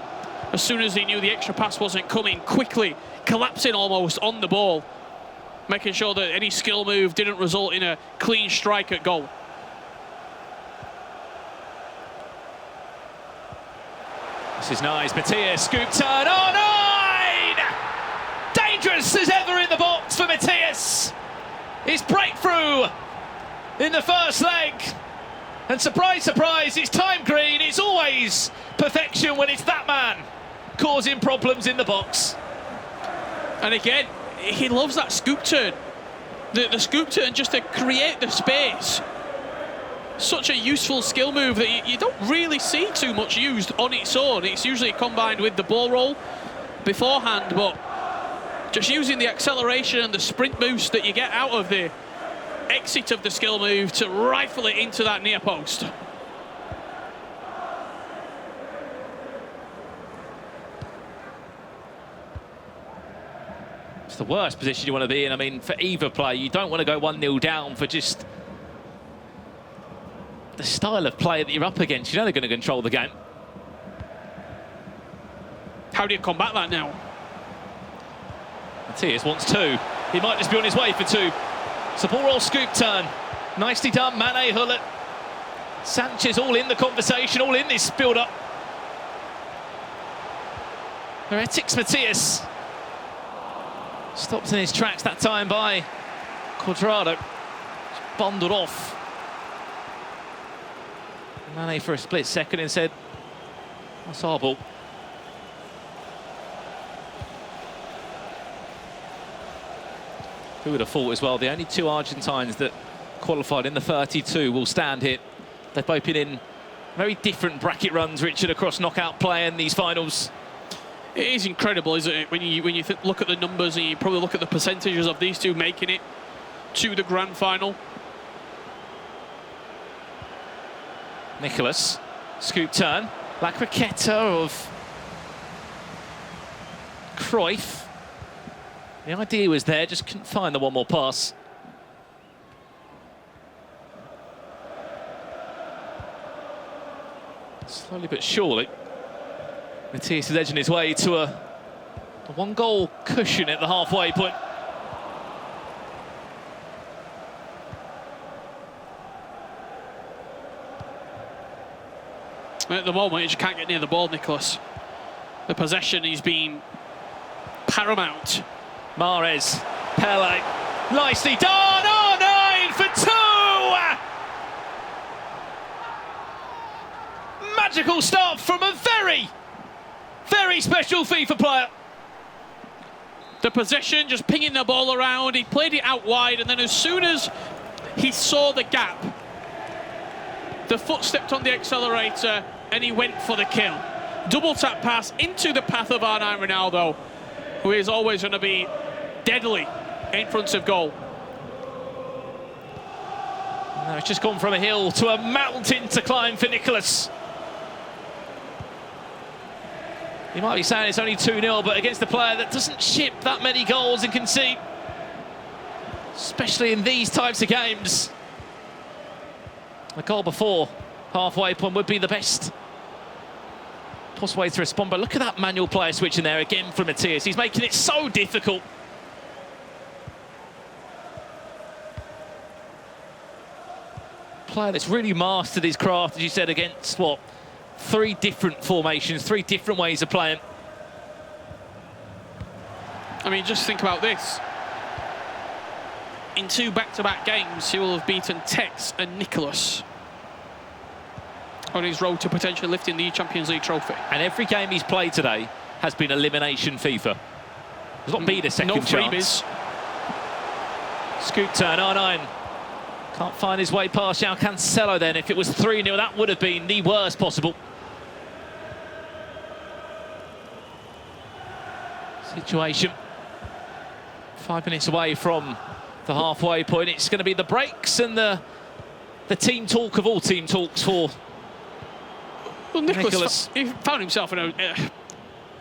as soon as he knew the extra pass wasn't coming, quickly collapsing almost on the ball, making sure that any skill move didn't result in a clean strike at goal. This is nice. Matias, scoop turn. Oh, 9! Dangerous as ever in the box for Matias. His breakthrough in the first leg. And surprise, surprise, it's time green. It's always perfection when it's that man causing problems in the box. And again, he loves that scoop turn. The scoop turn just to create the space. Such a useful skill move that you don't really see too much used on its own. It's usually combined with the ball roll beforehand, but just using the acceleration and the sprint boost that you get out of the exit of the skill move to rifle it into that near post. It's the worst position you want to be in. I mean, for either player, you don't want to go 1-0 down for just the style of play that you're up against. You know they're going to control the game. How do you combat that now? Matias wants 2. He might just be on his way for 2. So ball roll, scoop turn. Nicely done, Mane, Gullit. Sanchez all in the conversation, all in this build-up. Heretics Matias. Stopped in his tracks that time by Quadrado. Just bundled off. Mane for a split second and said, that's our ball. Who would have thought as well, the only 2 Argentines that qualified in the 32 will stand here. They've both been in very different bracket runs, Richard, across knockout play in these finals. It is incredible, isn't it, when you look at the numbers and you probably look at the percentages of these two making it to the grand final. Nicolas, scoop turn. Lacriqueta of Cruyff. The idea was there, just couldn't find the one more pass. Slowly but surely, Matias is edging his way to a 1-goal cushion at the halfway point. At the moment, he just can't get near the ball, Nicolas. The possession, he's been paramount. Mahrez, Pele, nicely done. Oh, 9 for 2. Magical start from a very, very special FIFA player. The possession, just pinging the ball around. He played it out wide, and then as soon as he saw the gap, the foot stepped on the accelerator, and he went for the kill. double tap pass into the path of R9 Ronaldo, who is always going to be deadly in front of goal. No, it's just gone from a hill to a mountain to climb for Nicolas. You might be saying it's only 2-0, but against a player that doesn't ship that many goals and concede, especially in these types of games, a goal before halfway point would be the best possible way to respond. But look at that manual player switch in there again from Matias. He's making it so difficult. Player that's really mastered his craft, as you said, against what? 3 different formations, 3 different ways of playing. I mean, just think about this. In 2 back-to-back games, he will have beaten Tex and Nicolas on his road to potentially lifting the eChampions League trophy. And every game he's played today has been elimination FIFA. There's not been a second no chance. Scoop turn, R9. Can't find his way past João Cancelo then. If it was 3-0, that would have been the worst possible situation. 5 minutes away from the halfway point. It's going to be the breaks and the team talk of all team talks for Nicolas. He found himself in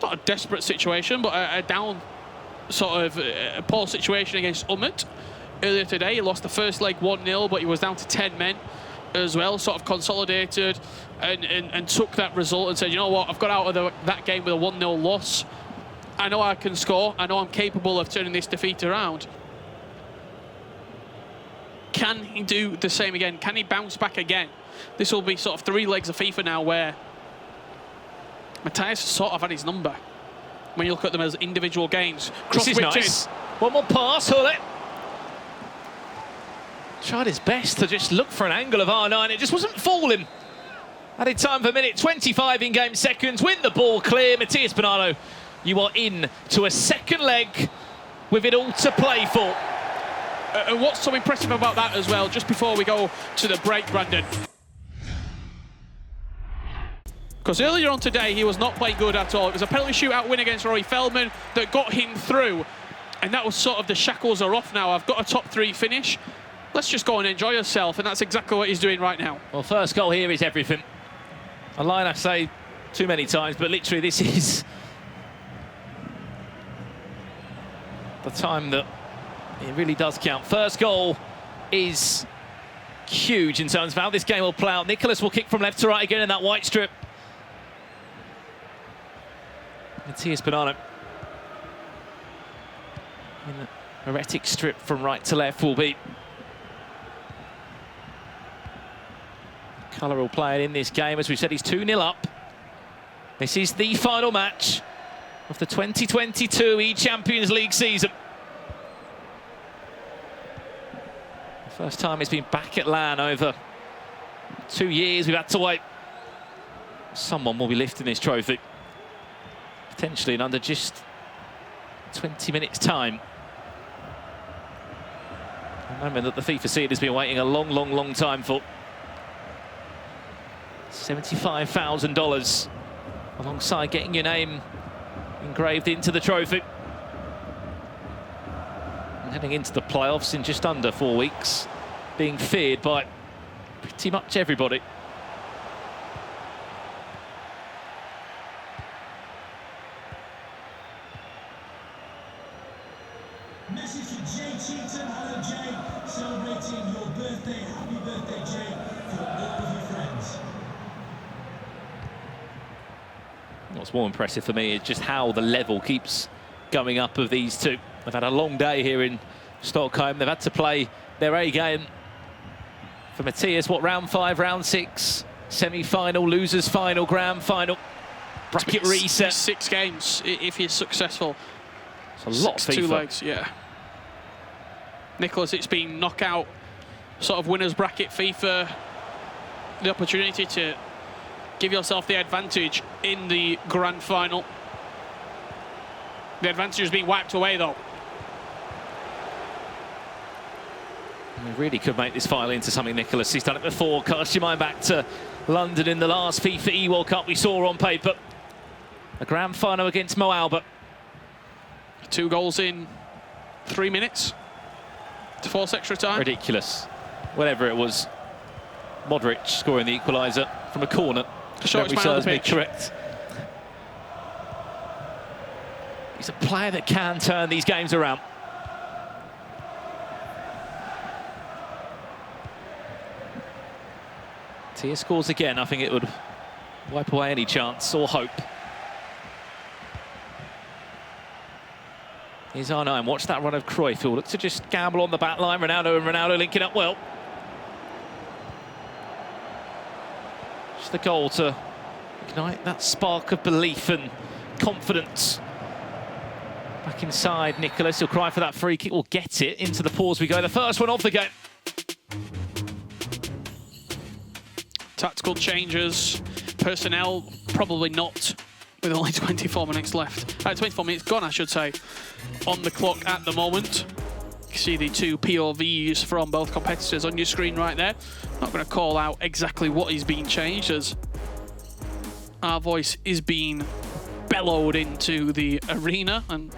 not a desperate situation, but a down sort of a poor situation against Ummet. Earlier today, he lost the first leg 1-0, but he was down to 10 men as well, sort of consolidated and took that result and said, you know what, I've got out of that game with a 1-0 loss. I know I can score. I know I'm capable of turning this defeat around. Can he do the same again? Can he bounce back again? This will be sort of 3 legs of FIFA now where Matias sort of had his number when you look at them as individual games. This is nice. One more pass, Hullet. Tried his best to just look for an angle of R9. It just wasn't falling. Added time for minute 25 in game seconds. Win the ball clear. Matiasbonanno, you are in to a second leg with it all to play for. And what's so impressive about that as well, just before we go to the break, Brandon? Because earlier on today, he was not playing good at all. It was a penalty shootout win against Rory Feldman that got him through. And that was sort of the shackles are off now. I've got a top 3 finish. Let's just go and enjoy yourself, and that's exactly what he's doing right now. Well, first goal here is everything. A line I say too many times, but literally this is the time that it really does count. First goal is huge in terms of how this game will play out. Nicolas will kick from left to right again in that white strip. Matiasbonanno in the erratic strip from right to left will be Colour will play it in this game. As we said, he's 2-0 up. This is the final match of the 2022 eChampions League season. The first time he's been back at LAN over 2 years. We've had to wait. Someone will be lifting this trophy, potentially in under just 20 minutes' time. A moment that the FIFA seed has been waiting a long, long, long time for. $75,000 alongside getting your name engraved into the trophy. And heading into the playoffs in just under 4 weeks, being feared by pretty much everybody. Message to Jay Cheatham. Hello, Jay. Celebrating your birthday. Happy birthday, Jay, for all of your friends. What's more impressive for me is just how the level keeps going up of these two. They've had a long day here in Stockholm. They've had to play their A game. For Matias, what, round 5, round 6, semi-final, losers final, grand final, bracket reset. 6 games if he's successful. It's a lot of FIFA. 2 legs, yeah. Nicolas, it's been knockout, sort of winners bracket FIFA. The opportunity to give yourself the advantage in the grand final. The advantage has been wiped away, though. He really could make this final into something, Nicolas. He's done it before. Cast your mind back to London in the last FIFA E-World Cup we saw on paper. A grand final against Mo Albert. 2 goals in 3 minutes to force extra time. Ridiculous. Whatever it was, Modric scoring the equaliser from a corner. Shortest man on the pitch. Correct. He's a player that can turn these games around. Tia scores again. I think it would wipe away any chance or hope. Here's R9. Watch that run of Cruyff. He'll look to just gamble on the back line. Ronaldo linking up well. Just the goal to ignite that spark of belief and confidence. Back inside, Nicolas. He'll cry for that free kick. We'll get it. Into the pause we go. The first one of the game. Tactical changes. Personnel, probably not. With only 24 minutes left. 24 minutes gone, I should say, on the clock at the moment. You see the 2 POVs from both competitors on your screen right there. Not going to call out exactly what is being changed, as our voice is being bellowed into the arena, and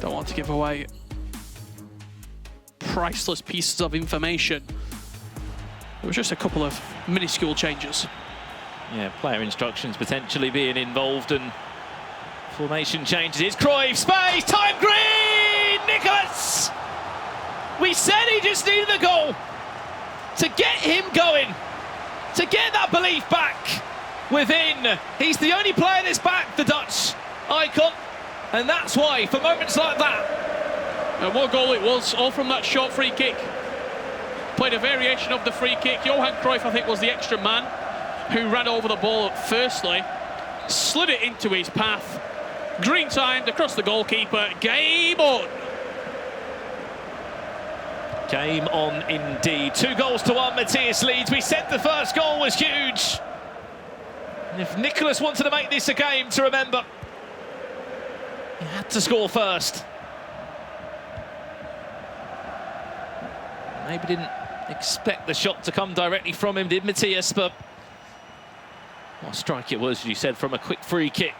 don't want to give away priceless pieces of information. There was just a couple of minuscule changes. Yeah, player instructions potentially being involved and formation changes. It's Cruyff, space, time green! Nicolas! We said he just needed a goal to get him going, to get that belief back within. He's the only player that's back, the Dutch icon, and that's why, for moments like that. And what goal it was, all from that short free kick. Played a variation of the free kick. Johan Cruyff, I think, was the extra man who ran over the ball firstly, slid it into his path, green timed across the goalkeeper. Game on. Game on indeed. 2 goals to 1, Matias leads. We said the first goal was huge. And if Nicolas wanted to make this a game to remember, he had to score first. Maybe didn't expect the shot to come directly from him, did Matias, but what a strike it was, as you said, from a quick free kick.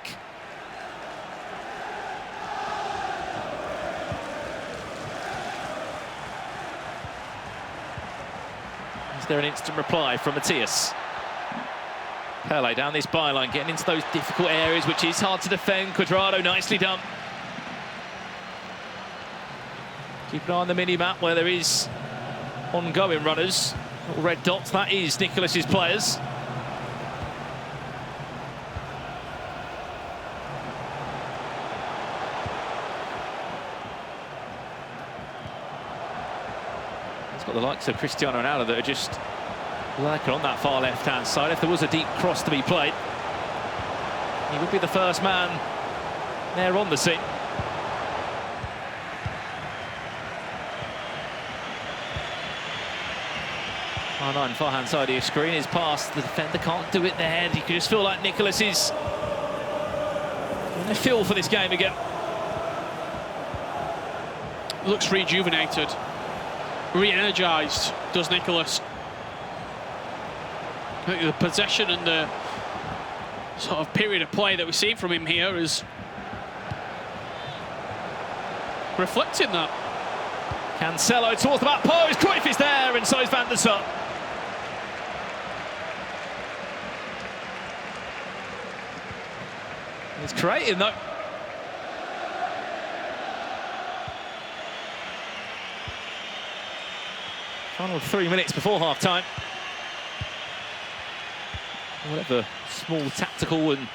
Is there an instant reply from Matias? Pele down this byline, getting into those difficult areas, which is hard to defend. Cuadrado, nicely done. Keep an eye on the mini-map where there is ongoing runners. Little red dots, that is Nicolas's players. It's got the likes of Cristiano Ronaldo that are just lurking on that far left-hand side. If there was a deep cross to be played, he would be the first man there on the scene. R9, far-hand side of your screen, is past. The defender can't do it there. You can just feel like Nicolas is in a feel for this game again. Looks rejuvenated, re-energised, does Nicolas. I think the possession and the sort of period of play that we see from him here is reflecting that. Cancelo towards the back post. Cruyff is there, and so is Van der Sar. He's creating though. Final 3 minutes before half-time. Whatever small tactical and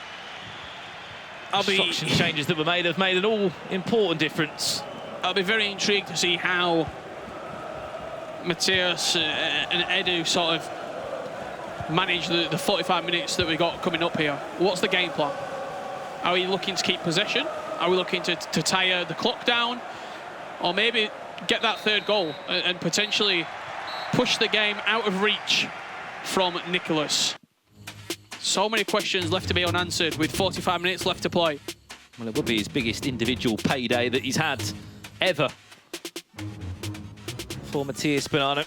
instruction changes that were made have made an all-important difference. I'll be very intrigued to see how Matias and Edu sort of manage the 45 minutes that we got coming up here. What's the game plan? Are we looking to keep possession? Are we looking to tire the clock down? Or maybe get that third goal and potentially push the game out of reach from Nicolas? So many questions left to be unanswered with 45 minutes left to play. Well, it would be his biggest individual payday that he's had ever for Matiasbonanno.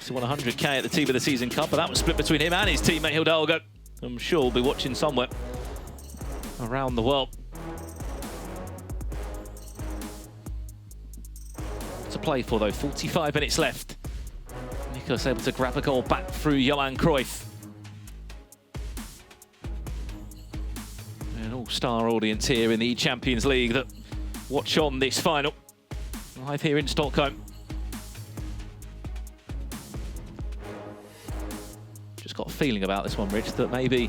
He won 100k at the Team of the Season Cup, but that was split between him and his teammate Hidalgo. I'm sure we'll be watching somewhere around the world. To play for though, 45 minutes left. Nicolas able to grab a goal back through Johan Cruyff. An all-star audience here in the eChampions League that watch on this final. Live here in Stockholm. Just got a feeling about this one, Rich, that maybe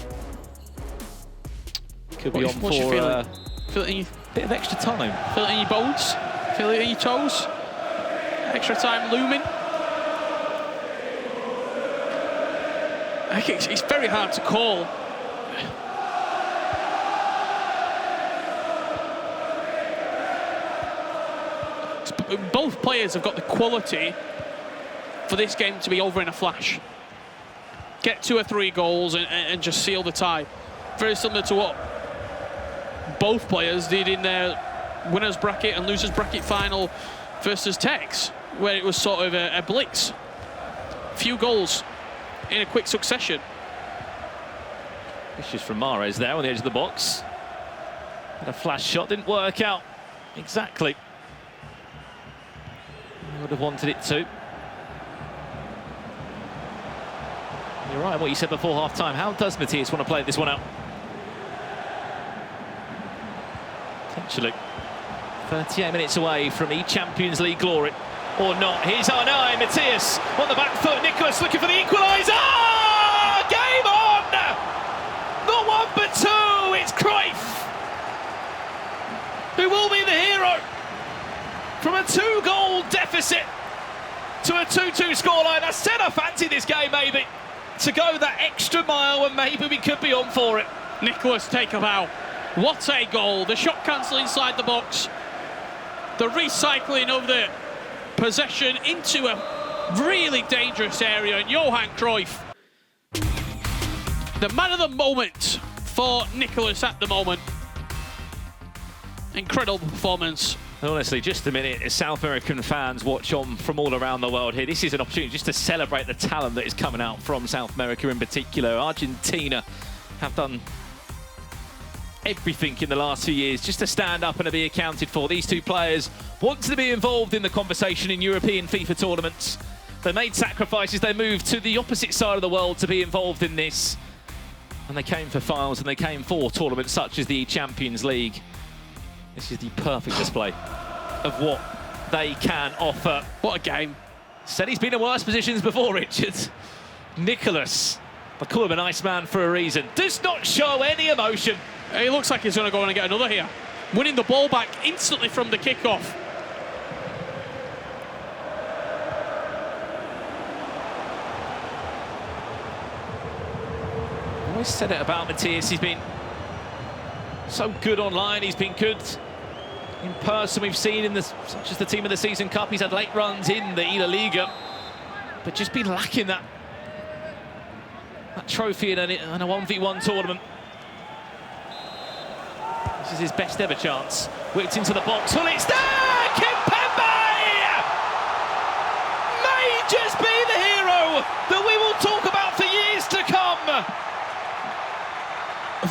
could be on for a bit of extra time. Feel it in your bones? Feel it in your toes? Extra time looming? I think it's very hard to call. Both players have got the quality for this game to be over in a flash. Get 2 or 3 goals and just seal the tie. Very similar to what both players did in their winners bracket and losers bracket final versus Tex, where it was sort of a blitz. Few goals in a quick succession. This is from Mahrez there on the edge of the box. Had a flash shot, didn't work out exactly. I would have wanted it to. You're right, what you said before half-time. How does Matias want to play this one out? Potentially 38 minutes away from eChampions League glory. Or not. Here's R9, Matias on the back foot. Nicolas looking for the equaliser. Game on! Not 1 but 2. It's Cruyff who will be the hero from a 2-goal deficit to a 2-2 scoreline. I said I fancied this game maybe to go that extra mile and maybe we could be on for it. Nicolas, take a bow. What a goal. The shot cancel inside the box. The recycling of the possession into a really dangerous area. And Johan Cruyff, the man of the moment for Nicolas at the moment. Incredible performance. Honestly, just a minute, as South American fans watch on from all around the world here, this is an opportunity just to celebrate the talent that is coming out from South America in particular. Argentina have done everything in the last few years just to stand up and to be accounted for. These 2 players want to be involved in the conversation in European FIFA tournaments. They made sacrifices, they moved to the opposite side of the world to be involved in this. And they came for finals and they came for tournaments such as the eChampions League. This is the perfect display of what they can offer. What a game. Said he's been in worse positions before, Richard. Nicolas, I call him an Iceman for a reason, does not show any emotion. He looks like he's going to go on and get another here. Winning the ball back instantly from the kickoff. I always said it about Matias, he's been so good online, he's been good in person. We've seen in such as the Team of the Season Cup, he's had late runs in the La Liga, but just been lacking that trophy in a 1v1 tournament. This is his best ever chance. Whipped into the box. Well, it's there! Kimpembe! May just be the hero that we will talk about for years to come.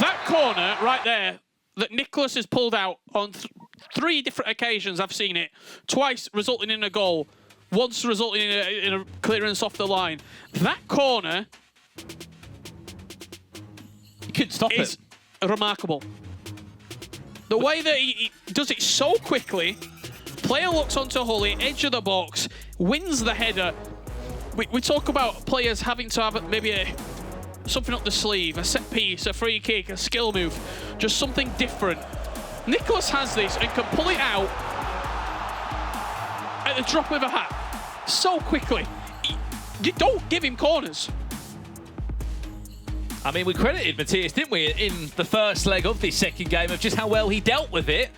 That corner right there that Nicolas has pulled out on 3 different occasions, I've seen it. Twice resulting in a goal. Once resulting in a clearance off the line. That corner... You couldn't stop it. Remarkable. The way that he does it so quickly, player looks onto Hully, edge of the box, wins the header. We talk about players having to have maybe something up the sleeve, a set piece, a free kick, a skill move, just something different. Nicolas has this and can pull it out at the drop of a hat so quickly. You don't give him corners. I mean, we credited Matias, didn't we, in the first leg of this second game of just how well he dealt with it.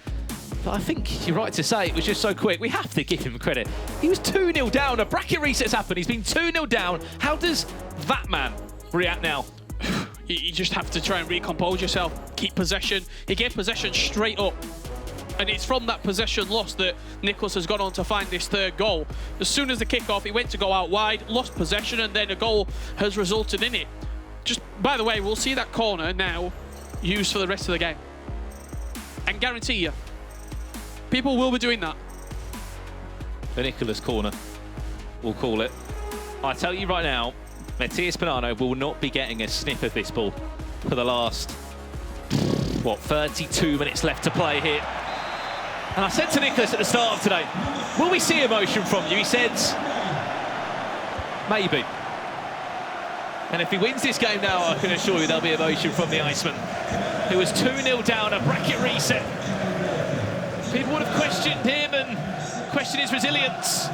But I think you're right to say it was just so quick. We have to give him credit. He was 2-0 down. A bracket reset's happened. He's been 2-0 down. How does that man react now? You just have to try and recompose yourself. Keep possession. He gave possession straight up. And it's from that possession loss that Nicolas has gone on to find this 3rd goal. As soon as the kick-off, he went to go out wide, lost possession, and then a goal has resulted in it. Just, by the way, we'll see that corner now used for the rest of the game. and guarantee you, people will be doing that. The Nicolas corner, we'll call it. I tell you right now, Matiasbonanno will not be getting a sniff of this ball for the last, what, 32 minutes left to play here. And I said to Nicolas at the start of today, will we see emotion from you? He said, maybe. And if he wins this game now, I can assure you there'll be emotion from the Iceman, who was 2-0 down, a bracket reset. People would have questioned him and questioned his resilience.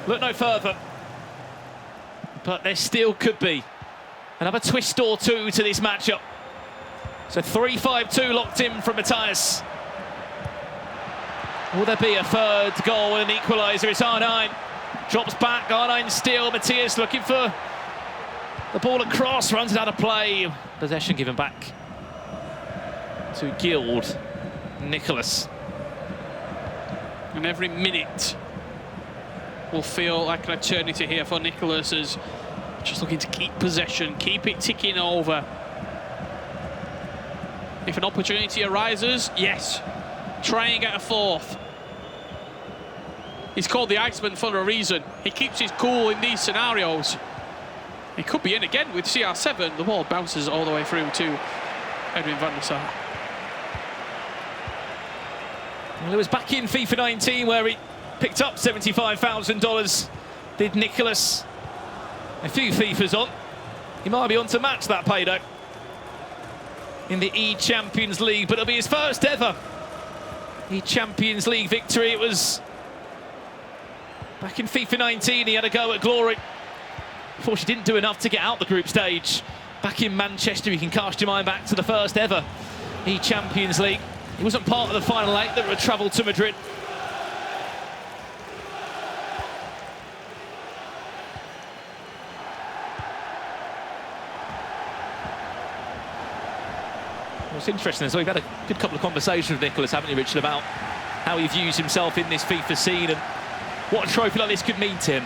Look no further. But there still could be another twist or two to this matchup. So 3-5-2 locked in from Matias. Will there be a third goal and an equaliser? It's R9. Drops back, R9 still. Matias looking for the ball across, runs it out of play. Possession given back to Guild. Nicolas. And every minute will feel like an eternity here for Nicolas, as just looking to keep possession, keep it ticking over. If an opportunity arises, yes, try and get a fourth. He's called the Iceman for a reason. He keeps his cool in these scenarios. He could be in again with CR7. The ball bounces all the way through to Edwin van der Sar. Well, it was back in FIFA 19 where he picked up $75,000. Did Nicolas. A few FIFAs on. He might be on to match that payday in the eChampions League, but it'll be his first ever eChampions League victory. It was back in FIFA 19. He had a go at Glory. Unfortunately, didn't do enough to get out the group stage. Back in Manchester, you can cast your mind back to the first ever eChampions League. He wasn't part of the final 8 that would travel to Madrid. What's interesting is we've had a good couple of conversations with Nicolas, haven't you, Richard, about how he views himself in this FIFA scene and what a trophy like this could mean to him.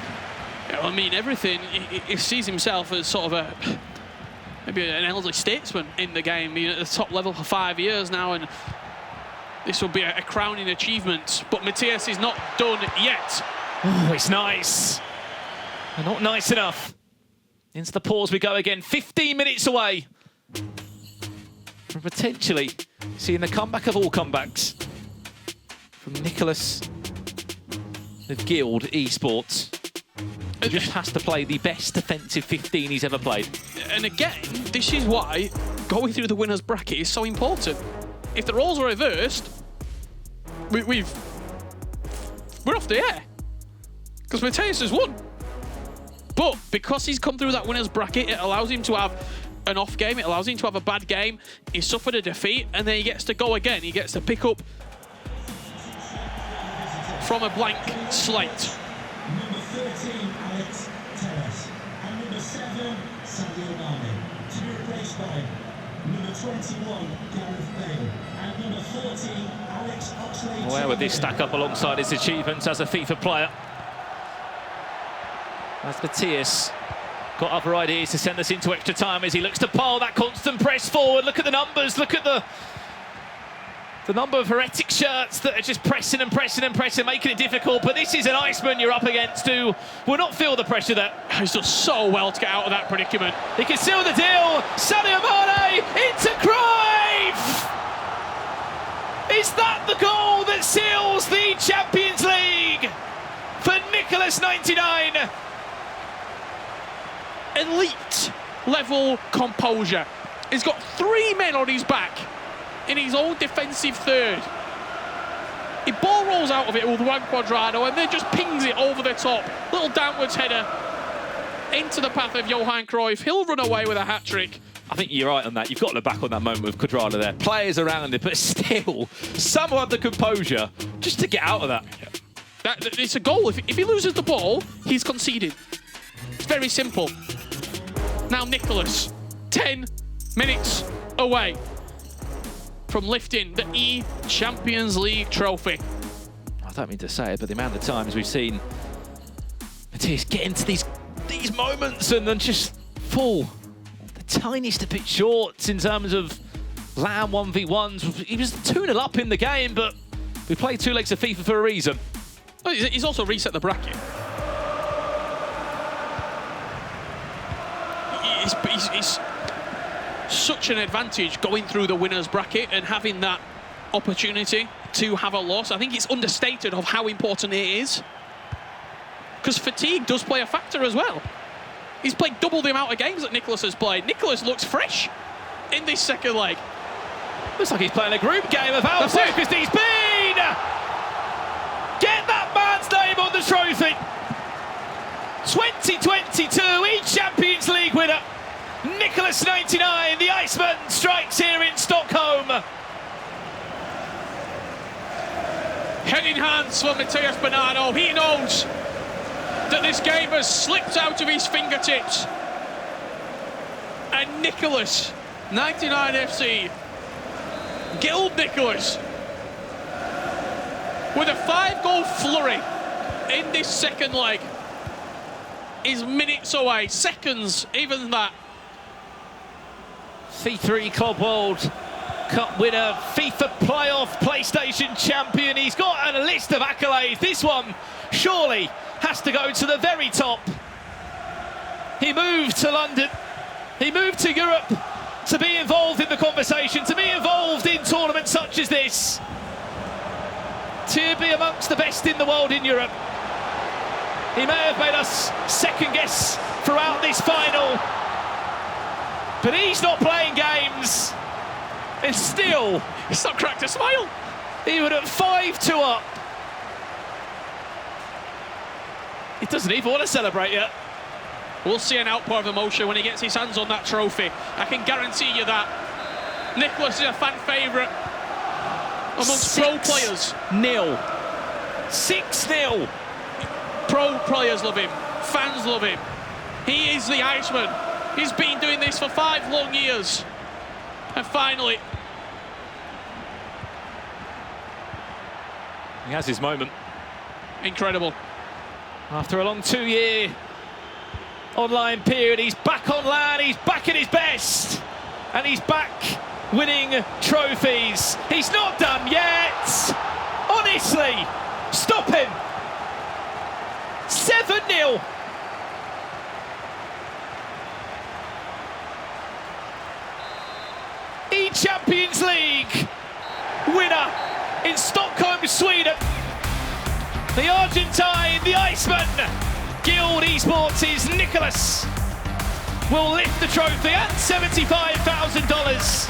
Yeah, I mean, everything. He sees himself as sort of maybe an elderly statesman in the game, being at the top level for 5 years now, and this will be a crowning achievement. But Matias is not done yet. Oh, it's nice. And not nice enough. Into the pause we go again. 15 minutes away from potentially seeing the comeback of all comebacks from Nicolas of Guild Esports. He just has to play the best defensive 15 he's ever played. And again, this is why going through the winners bracket is so important. If the roles are reversed, we're off the air, because Matias has won. But because he's come through that winners bracket, it allows him to have an off game, it allows him to have a bad game. He suffered a defeat, and then he gets to go again. He gets to pick up from a blank slate. Number 13, Alex Telles. And number 7, Sadio Mane. To be replaced by number 21, Gareth Bale. And number 14, Alex Oxlade. Where would this stack up alongside his achievements as a FIFA player? As Matias got other ideas to send us into extra time as he looks to pile that constant press forward. Look at the numbers, look at the number of heretic shirts that are just pressing and pressing and pressing, making it difficult. But this is an Iceman you're up against who will not feel the pressure there. He's done so well to get out of that predicament. He can seal the deal. Sadio Mane into Cruyff. Is that the goal that seals the Champions League for Nicolas99? Elite level composure. He's got 3 men on his back in his own defensive third. He ball rolls out of it with Juan Cuadrado and then just pings it over the top. Little downwards header into the path of Johan Cruyff. He'll run away with a hat-trick. I think you're right on that. You've got to look back on that moment with Cuadrado there. Players around it, but still, someone had the composure just to get out of that. It's a goal. If he loses the ball, he's conceded. It's very simple. Now Nicolas, 10 minutes away from lifting the eChampions League trophy. I don't mean to say it, but the amount of times we've seen Matias get into these moments and then just fall the tiniest bit short in terms of Lamb 1v1s. He was 2-0 up in the game, but we played 2 legs of FIFA for a reason. Oh, he's also reset the bracket. It's such an advantage going through the winner's bracket and having that opportunity to have a loss. I think it's understated of how important it is. Because fatigue does play a factor as well. He's played double the amount of games that Nicolas has played. Nicolas looks fresh in this second leg. Looks like he's playing a group game of how focused he's been! Get that man's name on the trophy! 2022 eChampions League winner, Nicolas99, the Iceman, strikes here in Stockholm. Head in hands for Matiasbonanno. He knows that this game has slipped out of his fingertips. And Nicolas99FC, Guild Nicolas, with a 5-goal flurry in this second leg, is minutes away, seconds, even that. C3 Club World Cup winner, FIFA playoff PlayStation champion. He's got a list of accolades. This one surely has to go to the very top. He moved to London, he moved to Europe to be involved in the conversation, to be involved in tournaments such as this, to be amongst the best in the world in Europe. He may have made us second guess throughout this final, but he's not playing games. And still, he's not cracked a smile. Even at 5-2 up, he doesn't even want to celebrate yet. We'll see an outpour of emotion when he gets his hands on that trophy. I can guarantee you that. Nicolas is a fan favourite amongst pro players. 6-0. Pro players love him. Fans love him. He is the Iceman. He's been doing this for 5 long years. And finally, he has his moment. Incredible. After a long 2-year online period, he's back on land, he's back at his best, and he's back winning trophies. He's not done yet. Honestly, stop him. 7-0. eChampions League winner in Stockholm, Sweden. The Argentine, the Iceman, Guild Esports' Nicolas will lift the trophy at $75,000.